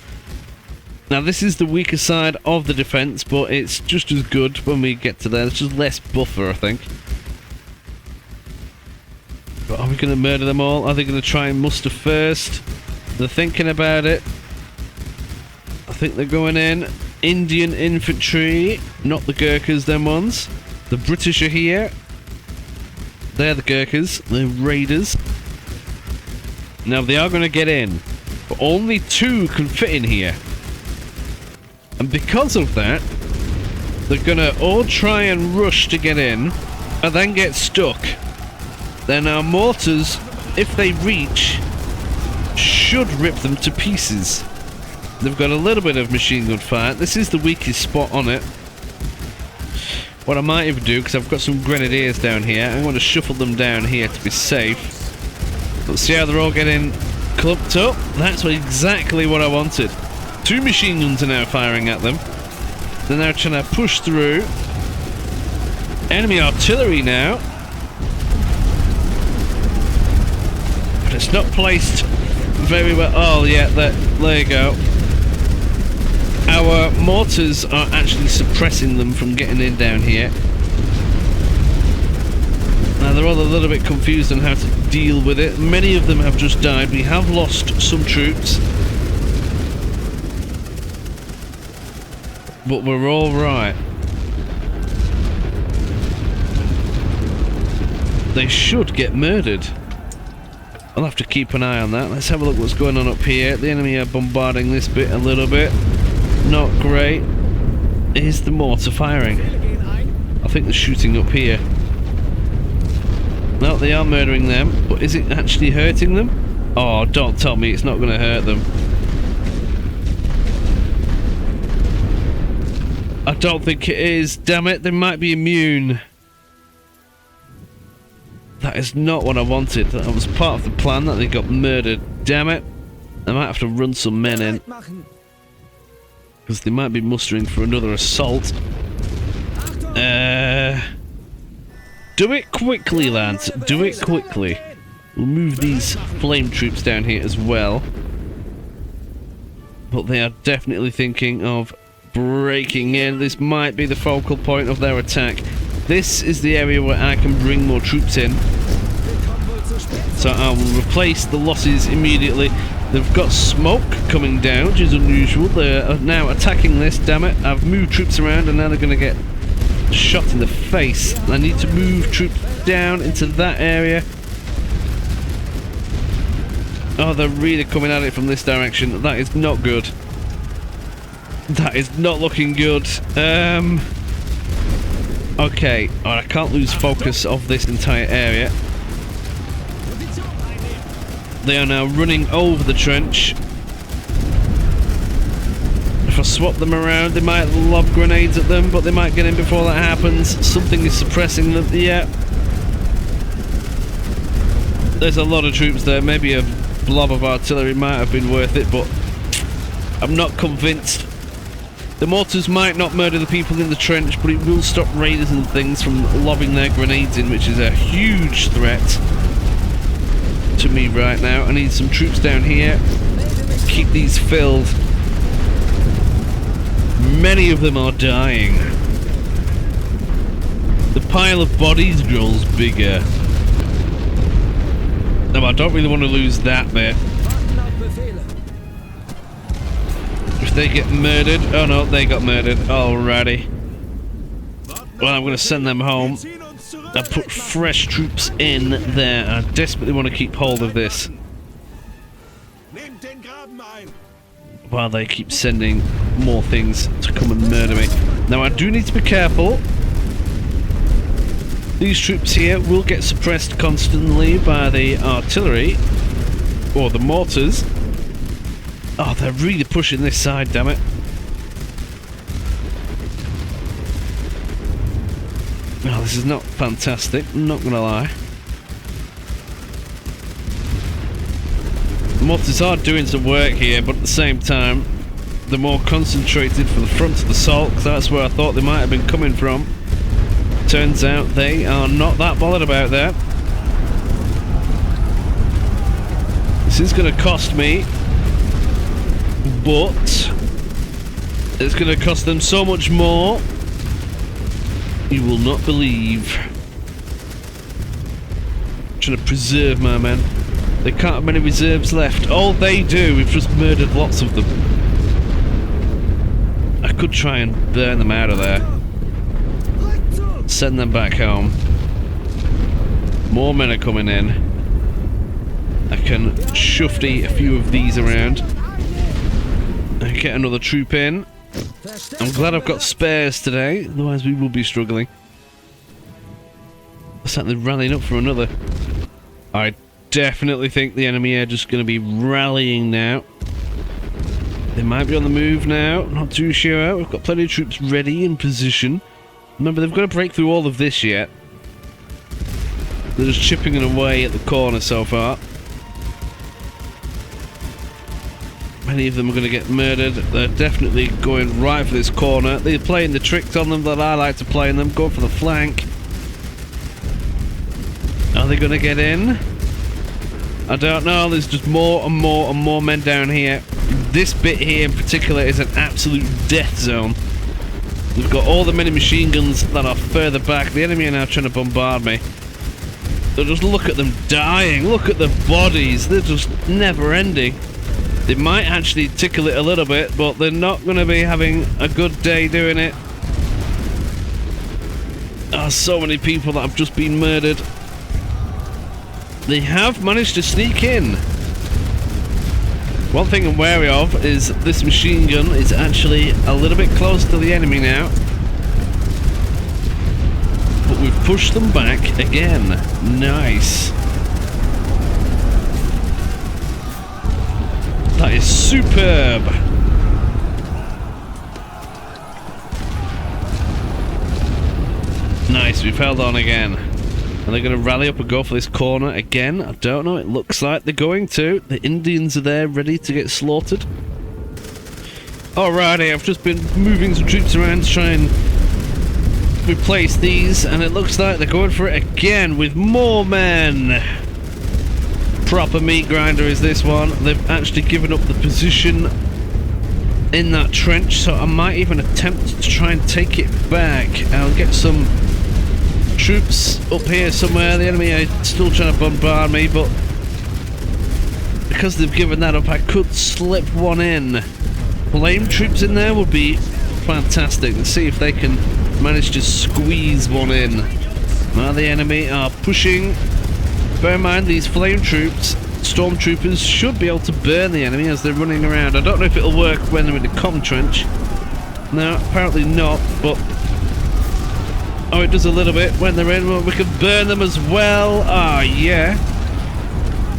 Speaker 2: Now, this is the weaker side of the defense, but it's just as good when we get to there. It's just less buffer, I think. But are we going to murder them all? Are they going to try and muster first? They're thinking about it. I think they're going in. Indian infantry, not the Gurkhas, them ones. The British are here. They're the Gurkhas, the raiders. Now they are going to get in, but only 2 can fit in here. And because of that, they're going to all try and rush to get in, and then get stuck. Then our mortars, if they reach, should rip them to pieces. They've got a little bit of machine gun fire. This is the weakest spot on it. What I might even do, because I've got some grenadiers down here, I'm going to shuffle them down here to be safe. Let's see how they're all getting clumped up. That's exactly what I wanted. 2 machine guns are now firing at them. They're now trying to push through. Enemy artillery now. But it's not placed very well. Oh yeah, there you go. Our mortars are actually suppressing them from getting in down here. Now they're all a little bit confused on how to deal with it. Many of them have just died. We have lost some troops, but we're all right. They should get murdered. I'll have to keep an eye on that. Let's have a look what's going on up here. The enemy are bombarding this bit a little bit. Not great. Is the mortar firing? I think they're shooting up here. No, they are murdering them, but is it actually hurting them? Oh, don't tell me it's not going to hurt them. I don't think it is. Damn it, they might be immune. That is not what I wanted. That was part of the plan that they got murdered. Damn it. I might have to run some men in, because they might be mustering for another assault. Do it quickly, lads. Do it quickly. We'll move these flame troops down here as well. But they are definitely thinking of breaking in. This might be the focal point of their attack. This is the area where I can bring more troops in. So I will replace the losses immediately. They've got smoke coming down, which is unusual. They're now attacking this, damn it. I've moved troops around and now they're going to get shot in the face. I need to move troops down into that area. Oh, they're really coming at it from this direction. That is not good. That is not looking good. Okay, I can't lose focus of this entire area. They are now running over the trench. If I swap them around, they might lob grenades at them, but they might get in before that happens. Something is suppressing them. Yeah. There's a lot of troops there. Maybe a blob of artillery might have been worth it, but I'm not convinced. The mortars might not murder the people in the trench, but it will stop raiders and things from lobbing their grenades in, which is a huge threat to me right now. I need some troops down here. Keep these filled. many of them are dying. The pile of bodies grows bigger. No, I don't really want to lose that bit. If they get murdered... Oh no, they got murdered. Alrighty. Well, I'm going to send them home. I put fresh troops in there. I desperately want to keep hold of this. While they keep sending more things to come and murder me. Now I do need to be careful. These troops here will get suppressed constantly by the artillery. Or the mortars. Oh, they're really pushing this side, damn it. Oh, this is not fantastic, I'm not gonna lie. The mortars are doing some work here, but at the same time, they're more concentrated for the front of the assault, because that's where I thought they might have been coming from. Turns out they are not that bothered about that. This is gonna cost me, but it's gonna cost them so much more. You will not believe. I'm trying to preserve my men. They can't have many reserves left. All they do, we've just murdered lots of them. I could try and burn them out of there. Send them back home. More men are coming in. I can shufty a few of these around. And get another troop in. I'm glad I've got spares today, otherwise we will be struggling. Looks like they're rallying up for another. I definitely think the enemy are just going to be rallying now. They might be on the move now, not too sure. We've got plenty of troops ready in position. Remember, they've got to break through all of this yet. They're just chipping it away at the corner so far. Many of them are going to get murdered. They're definitely going right for this corner. They're playing the tricks on them that I like to play on them. Going for the flank. Are they going to get in? I don't know. There's just more and more and more men down here. This bit here in particular is an absolute death zone. We've got all the many machine guns that are further back. The enemy are now trying to bombard me. So just look at them dying. Look at the bodies. They're just never ending. They might actually tickle it a little bit, but they're not going to be having a good day doing it. Oh, so many people that have just been murdered. They have managed to sneak in. One thing I'm wary of is this machine gun is actually a little bit close to the enemy now. But we've pushed them back again. Nice. That is superb. Nice, we've held on again. Are they going to rally up and go for this corner again? I don't know. It looks like they're going to. The Indians are there ready to get slaughtered. Alrighty, I've just been moving some troops around to try and replace these, and it looks like they're going for it again with more men. Proper meat grinder is this one. They've actually given up the position in that trench, so I might even attempt to try and take it back. I'll get some troops up here somewhere. The enemy are still trying to bombard me, but because they've given that up, I could slip one in. Flame troops in there would be fantastic. Let's see if they can manage to squeeze one in. Now the enemy are pushing. Bear in mind, these flame troops, stormtroopers, should be able to burn the enemy as they're running around. I don't know if it'll work when they're in the comm trench. No, apparently not, but oh, it does a little bit when they're in. Well, we can burn them as well. Ah, yeah.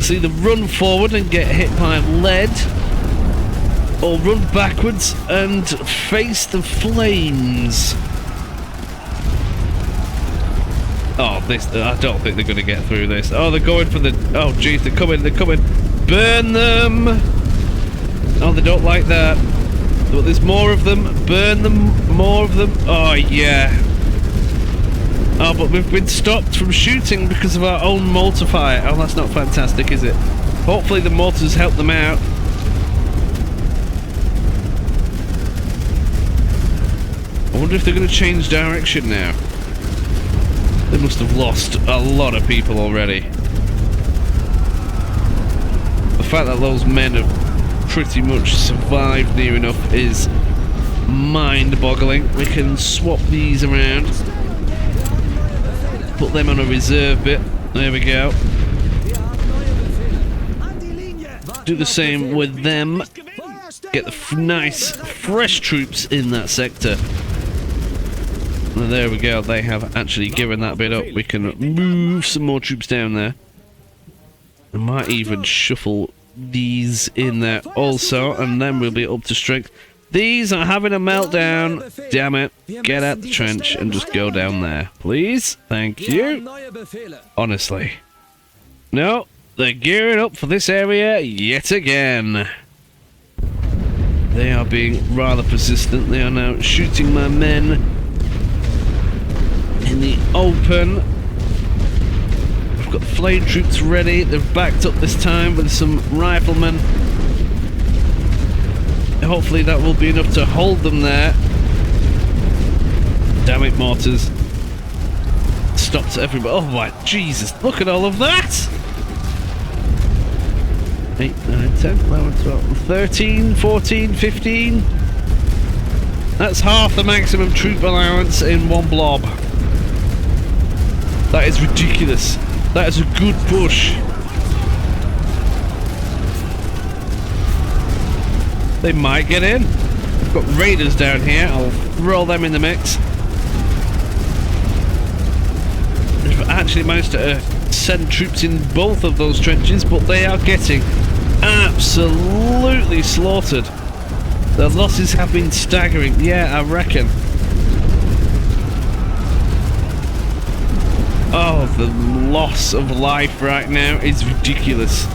Speaker 2: So either run forward and get hit by lead, or run backwards and face the flames. Oh, this, I don't think they're going to get through this. Oh, they're going for the... Oh, jeez, they're coming, they're coming. Burn them! Oh, they don't like that. But there's more of them. Burn them, more of them. Oh, yeah. Oh, but we've been stopped from shooting because of our own mortar fire. Oh, that's not fantastic, is it? Hopefully the mortars help them out. wonder if they're going to change direction now. They must have lost a lot of people already. The fact that those men have pretty much survived near enough is mind-boggling. We can swap these around. Put them on a reserve bit. There we go. Do the same with them. Get the nice, fresh troops in that sector. And there we go. They have actually given that bit up. We can move some more troops down there. I might even shuffle these in there also, and then we'll be up to strength. These are having a meltdown. Damn it. Get out the trench and just go down there. Please. Thank you. Honestly. No, they're gearing up for this area yet again. They are being rather persistent. They are now shooting my men in the open. We've got flame troops ready. They've backed up this time with some riflemen. Hopefully that will be enough to hold them there. Damn it, mortars. Stopped everybody. Oh my Jesus, look at all of that! 8, 9, 10, 11, 12, 13, 14, 15. That's half the maximum troop allowance in one blob. That is ridiculous. That is a good push. They might get in. We've got raiders down here. I'll throw them in the mix. They've actually managed to send troops in both of those trenches, but they are getting absolutely slaughtered. The losses have been staggering. Yeah, I reckon. Oh, the loss of life right now is ridiculous.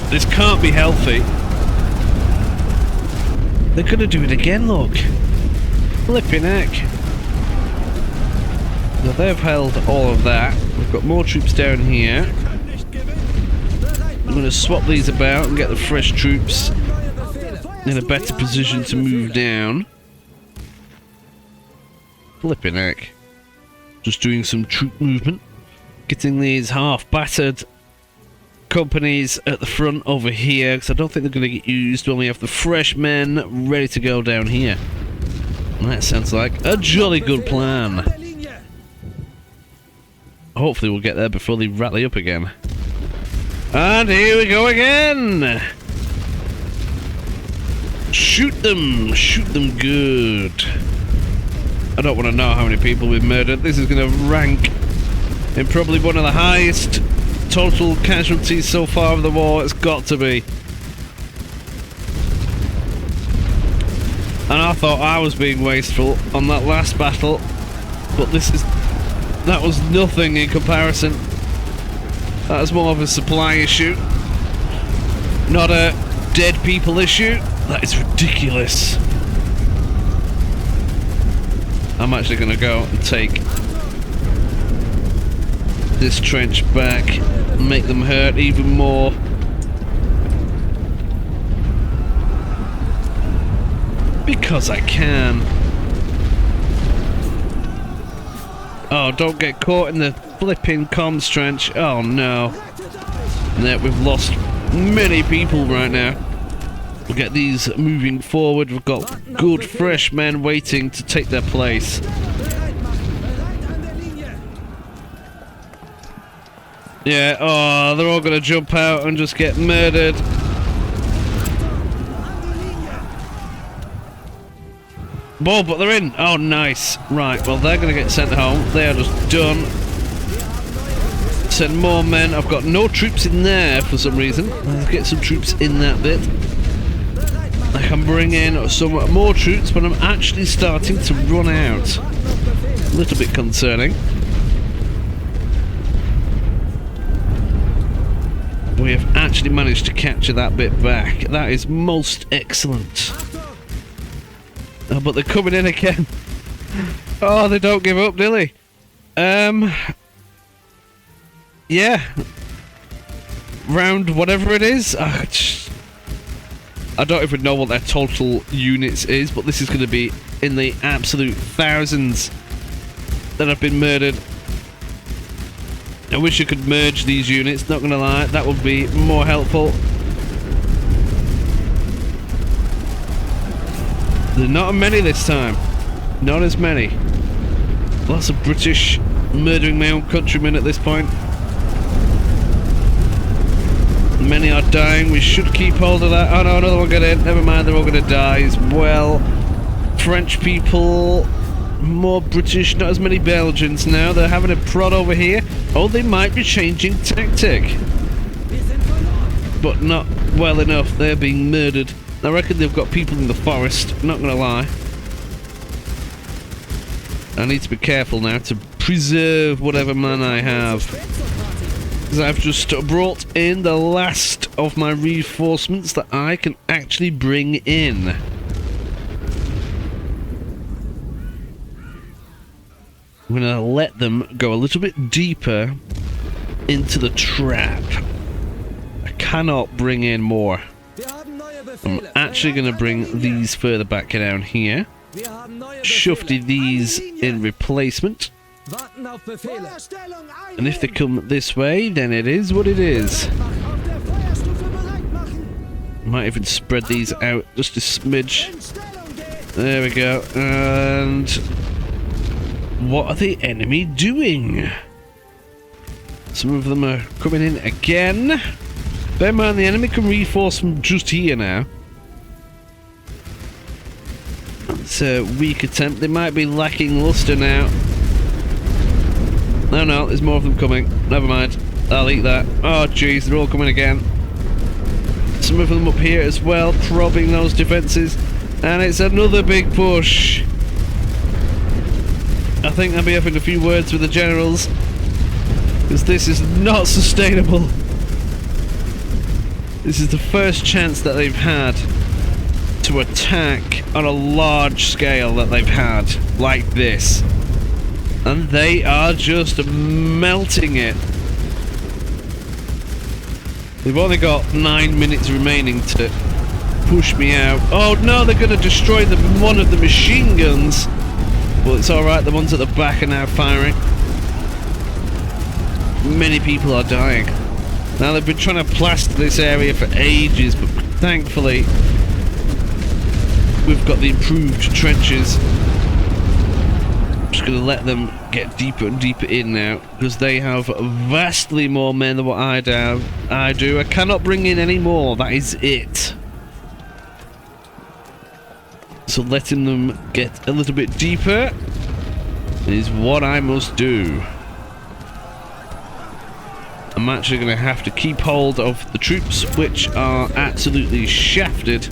Speaker 2: This can't be healthy. They're gonna do it again, look. Flipping heck. Now they've held all of that. We've got more troops down here. I'm gonna swap these about and get the fresh troops in a better position to move down. Flipping heck. Just doing some troop movement. Getting these half-battered companies at the front over here, because I don't think they're going to get used when we have the fresh men ready to go down here. That sounds like a jolly good plan. Hopefully we'll get there before they rally up again. And here we go again! Shoot them good. I don't want to know how many people we've murdered. This is going to rank in probably one of the highest total casualties so far of the war. It's got to be. And I thought I was being wasteful on that last battle, but that was nothing in comparison. That was more of a supply issue, not a dead people issue. That is ridiculous. I'm actually going to go and take this trench back and make them hurt even more. Because I can. Oh, don't get caught in the flipping comms trench. Oh no. There, we've lost many people right now. We'll get these moving forward. We've got good fresh men waiting to take their place. Yeah, oh, they're all going to jump out and just get murdered. Oh, but they're in. Oh, nice. Right, well, they're going to get sent home. They are just done. Send more men. I've got no troops in there for some reason. Let's get some troops in that bit. I can bring in some more troops, but I'm actually starting to run out. A little bit concerning. We have actually managed to capture that bit back. That is most excellent. Oh, but they're coming in again. Oh, they don't give up, do they? Yeah. Round whatever it is. I don't even know what their total units is, but this is going to be in the absolute thousands that have been murdered. I wish I could merge these units, not going to lie, that would be more helpful. There's not many this time. Not as many. Lots of British murdering my own countrymen at this point. Many are dying. We should keep hold of that. Oh no, another one got in. Never mind, they're all going to die as well. French people, more British, not as many Belgians now. They're having a prod over here. Oh, they might be changing tactic. But not well enough. They're being murdered. I reckon they've got people in the forest. Not going to lie. I need to be careful now to preserve whatever man I have. Because I've just brought in the last of my reinforcements that I can actually bring in. I'm going to let them go a little bit deeper into the trap. I cannot bring in more. I'm actually going to bring these further back down here. Shufty these in replacement. And if they come this way, then it is what it is. Might even spread these out just a smidge. There we go. And what are the enemy doing? Some of them are coming in again. Bear in mind, the enemy can reinforce from just here now. It's a weak attempt. They might be lacking luster now. No, there's more of them coming. Never mind. I'll eat that. Oh, jeez, they're all coming again. Some of them up here as well, probing those defences. And it's another big push. I think I'll be having a few words with the generals. Because this is not sustainable. This is the first chance that they've had to attack on a large scale that they've had like this. And they are just melting it. They've only got 9 minutes remaining to push me out. Oh no, they're going to destroy one of the machine guns. Well, it's alright, the ones at the back are now firing. Many people are dying. Now, they've been trying to plaster this area for ages, but thankfully we've got the improved trenches. I'm just going to let them get deeper and deeper in now, because they have vastly more men than what I do. I cannot bring in any more, that is it. So letting them get a little bit deeper is what I must do. I'm actually going to have to keep hold of the troops, which are absolutely shafted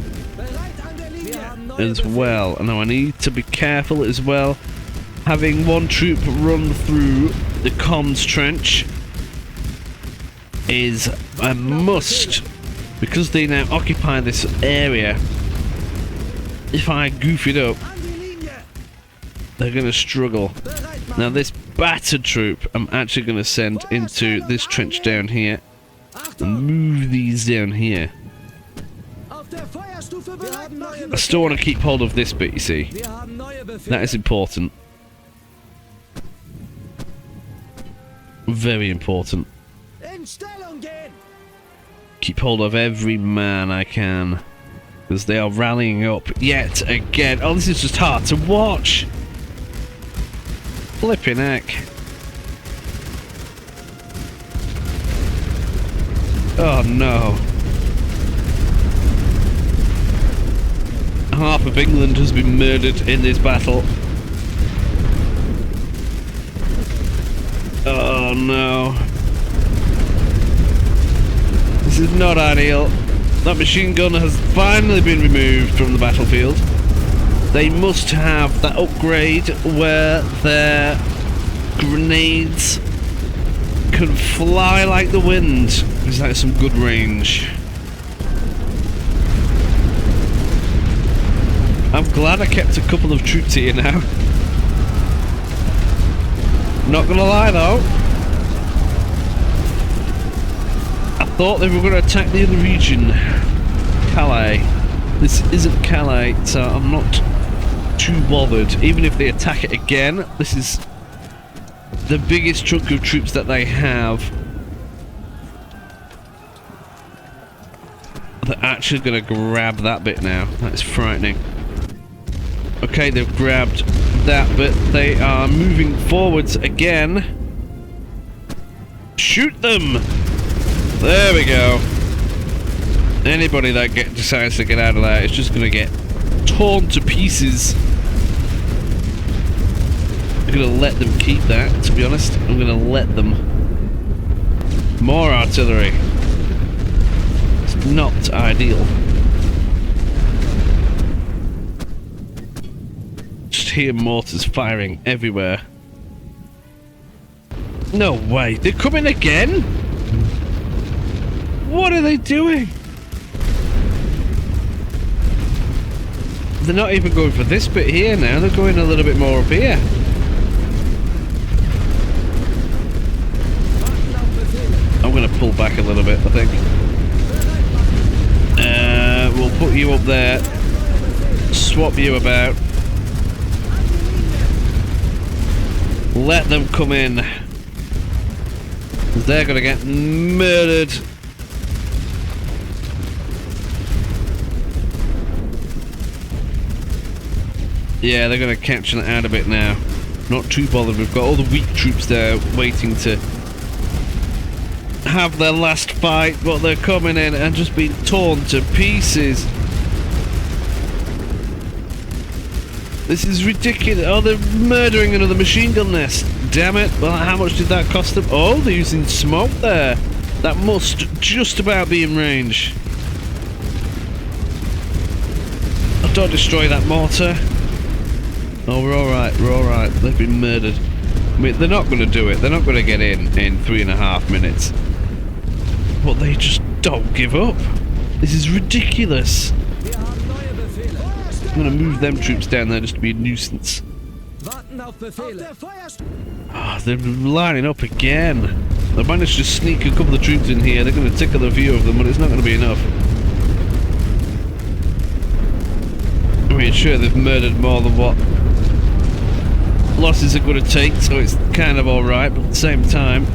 Speaker 2: as well. And now I need to be careful as well. Having one troop run through the comms trench is a must, because they now occupy this area. If I goof it up, they're going to struggle. Now this battered troop I'm actually going to send into this trench down here and move these down here. I still want to keep hold of this bit, you see. That is important. Very important. Keep hold of every man I can, because they are rallying up yet again. Oh, this is just hard to watch. Flipping heck. Oh no. Half of England has been murdered in this battle. Oh no. This is not ideal. That machine gun has finally been removed from the battlefield. They must have that upgrade where their grenades can fly like the wind, because that is some good range. I'm glad I kept a couple of troops here now. Not gonna lie though, I thought they were going to attack the other region, Calais. This isn't Calais, so I'm not too bothered. Even if they attack it again, this is the biggest chunk of troops that they have. They're actually going to grab that bit now. That's frightening. Okay, they've grabbed that bit. They are moving forwards again. Shoot them! There we go. Anybody that decides to get out of that is just going to get torn to pieces. I'm going to let them keep that, to be honest. I'm going to let them. More artillery. It's not ideal. Just hear mortars firing everywhere. No way. They're coming again? What are they doing? They're not even going for this bit here now. They're going a little bit more up here. I'm going to pull back a little bit, I think. We'll put you up there. Swap you about. Let them come in. They're going to get murdered. Yeah, they're going to capture that out a bit now. Not too bothered. We've got all the weak troops there waiting to have their last fight, but they're coming in and just being torn to pieces. This is ridiculous. Oh, they're murdering another machine gun nest. Damn it. Well, how much did that cost them? Oh, they're using smoke there. That must just about be in range. Oh, don't destroy that mortar. Oh, we're alright, we're alright. They've been murdered. I mean, they're not going to do it. They're not going to get in 3.5 minutes. But they just don't give up. This is ridiculous. I'm going to move them troops down there just to be a nuisance. Oh, they're lining up again. They managed to sneak a couple of troops in here. They're going to tickle a few of them, but it's not going to be enough. I mean, sure, they've murdered more than what losses are going to take, so it's kind of alright, but at the same time,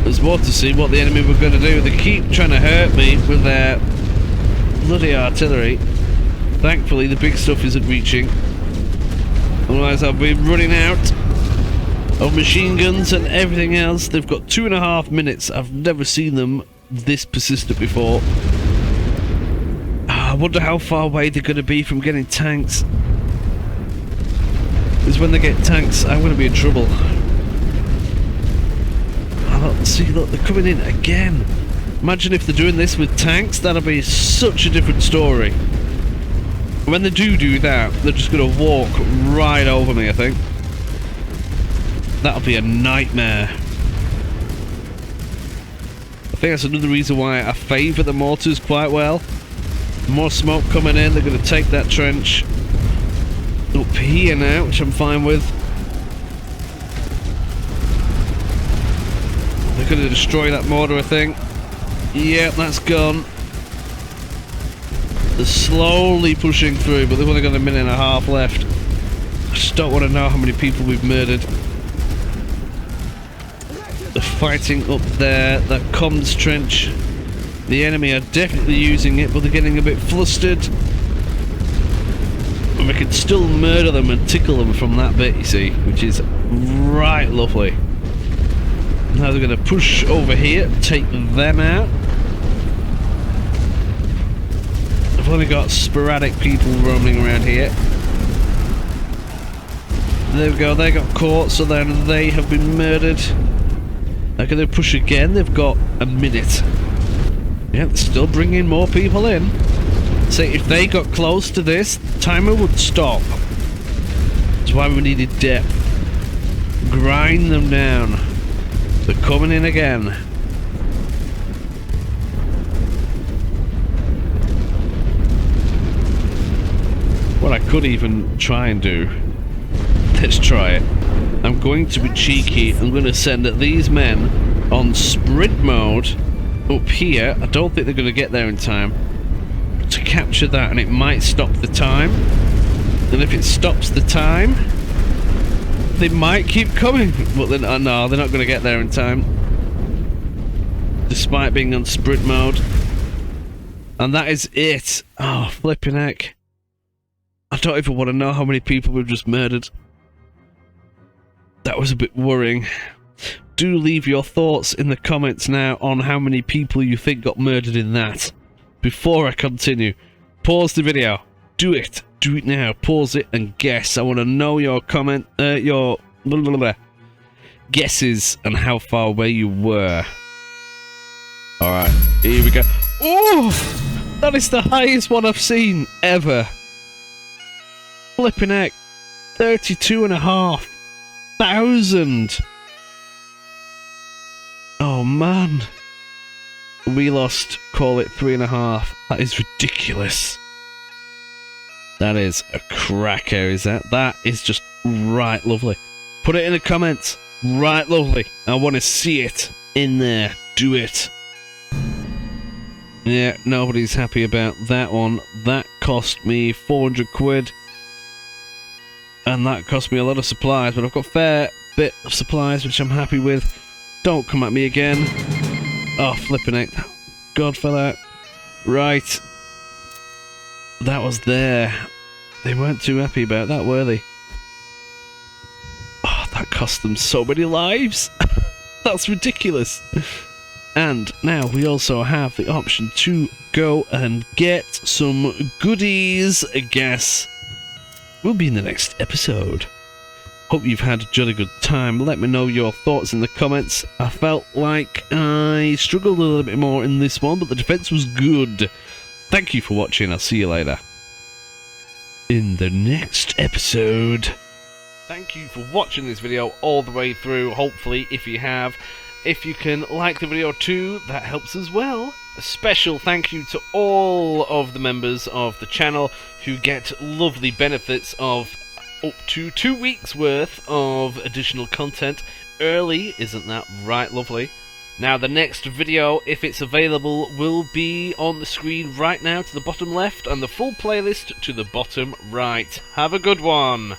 Speaker 2: there's more to see what the enemy were going to do. They keep trying to hurt me with their bloody artillery. Thankfully, the big stuff isn't reaching. Otherwise, I'll be running out of machine guns and everything else. They've got 2.5 minutes. I've never seen them this persistent before. I wonder how far away they're going to be from getting tanks. Because when they get tanks, I'm going to be in trouble. Oh, see, look, they're coming in again. Imagine if they're doing this with tanks, that'll be such a different story. When they do that, they're just going to walk right over me, I think. That'll be a nightmare. I think that's another reason why I favour the mortars quite well. More smoke coming in, they're going to take that trench up here now, which I'm fine with. They're going to destroy that mortar, I think. Yep, that's gone. They're slowly pushing through, but they've only got 1.5 minutes left. I just don't want to know how many people we've murdered. They're fighting up there, that comms trench. The enemy are definitely using it, but they're getting a bit flustered. And we can still murder them and tickle them from that bit, you see, which is right lovely. Now they're going to push over here, take them out. I've only got sporadic people roaming around here. There we go, they got caught, so then they have been murdered. They're going to push again, they've got 1 minute. Yeah, they're still bringing more people in. So if they got close to this, the timer would stop. That's why we needed depth. Grind them down. They're coming in again. What I could even try and do, let's try it. I'm going to be cheeky. I'm going to send these men on sprint mode up here. I don't think they're going to get there in time. to capture that, and it might stop the time. And if it stops the time, they might keep coming. But then, no, they're not going to get there in time, despite being on sprint mode. And that is it. Oh, flipping heck. I don't even want to know how many people we've just murdered. That was a bit worrying. Do leave your thoughts in the comments now on how many people you think got murdered in that. Before I continue, pause the video. Do it. Do it now. Pause it and guess. I want to know your your guesses and how far away you were. Alright, here we go. Oh! That is the highest one I've seen ever. Flipping heck. 32,500. Oh man. We lost, call it 3.5. That is ridiculous. That is a cracker, is that? That is just right lovely. Put it in the comments. Right lovely. I want to see it in there. Do it. Yeah, nobody's happy about that one. That cost me 400 quid. And that cost me a lot of supplies, but I've got a fair bit of supplies, which I'm happy with. Don't come at me again. Oh, flipping it. God fell out. Right. That was there. They weren't too happy about that, were they? Oh, that cost them so many lives. That's ridiculous. And now we also have the option to go and get some goodies. I guess will be in the next episode. Hope you've had a jolly good time. Let me know your thoughts in the comments. I felt like I struggled a little bit more in this one, but the defense was good. Thank you for watching. I'll see you later in the next episode. Thank you for watching this video all the way through. Hopefully, if you have, if you can like the video too, that helps as well. A special thank you to all of the members of the channel who get lovely benefits of up to 2 weeks worth of additional content early. Isn't that right lovely? Now the next video, if it's available, will be on the screen right now to the bottom left, and the full playlist to the bottom right. Have a good one.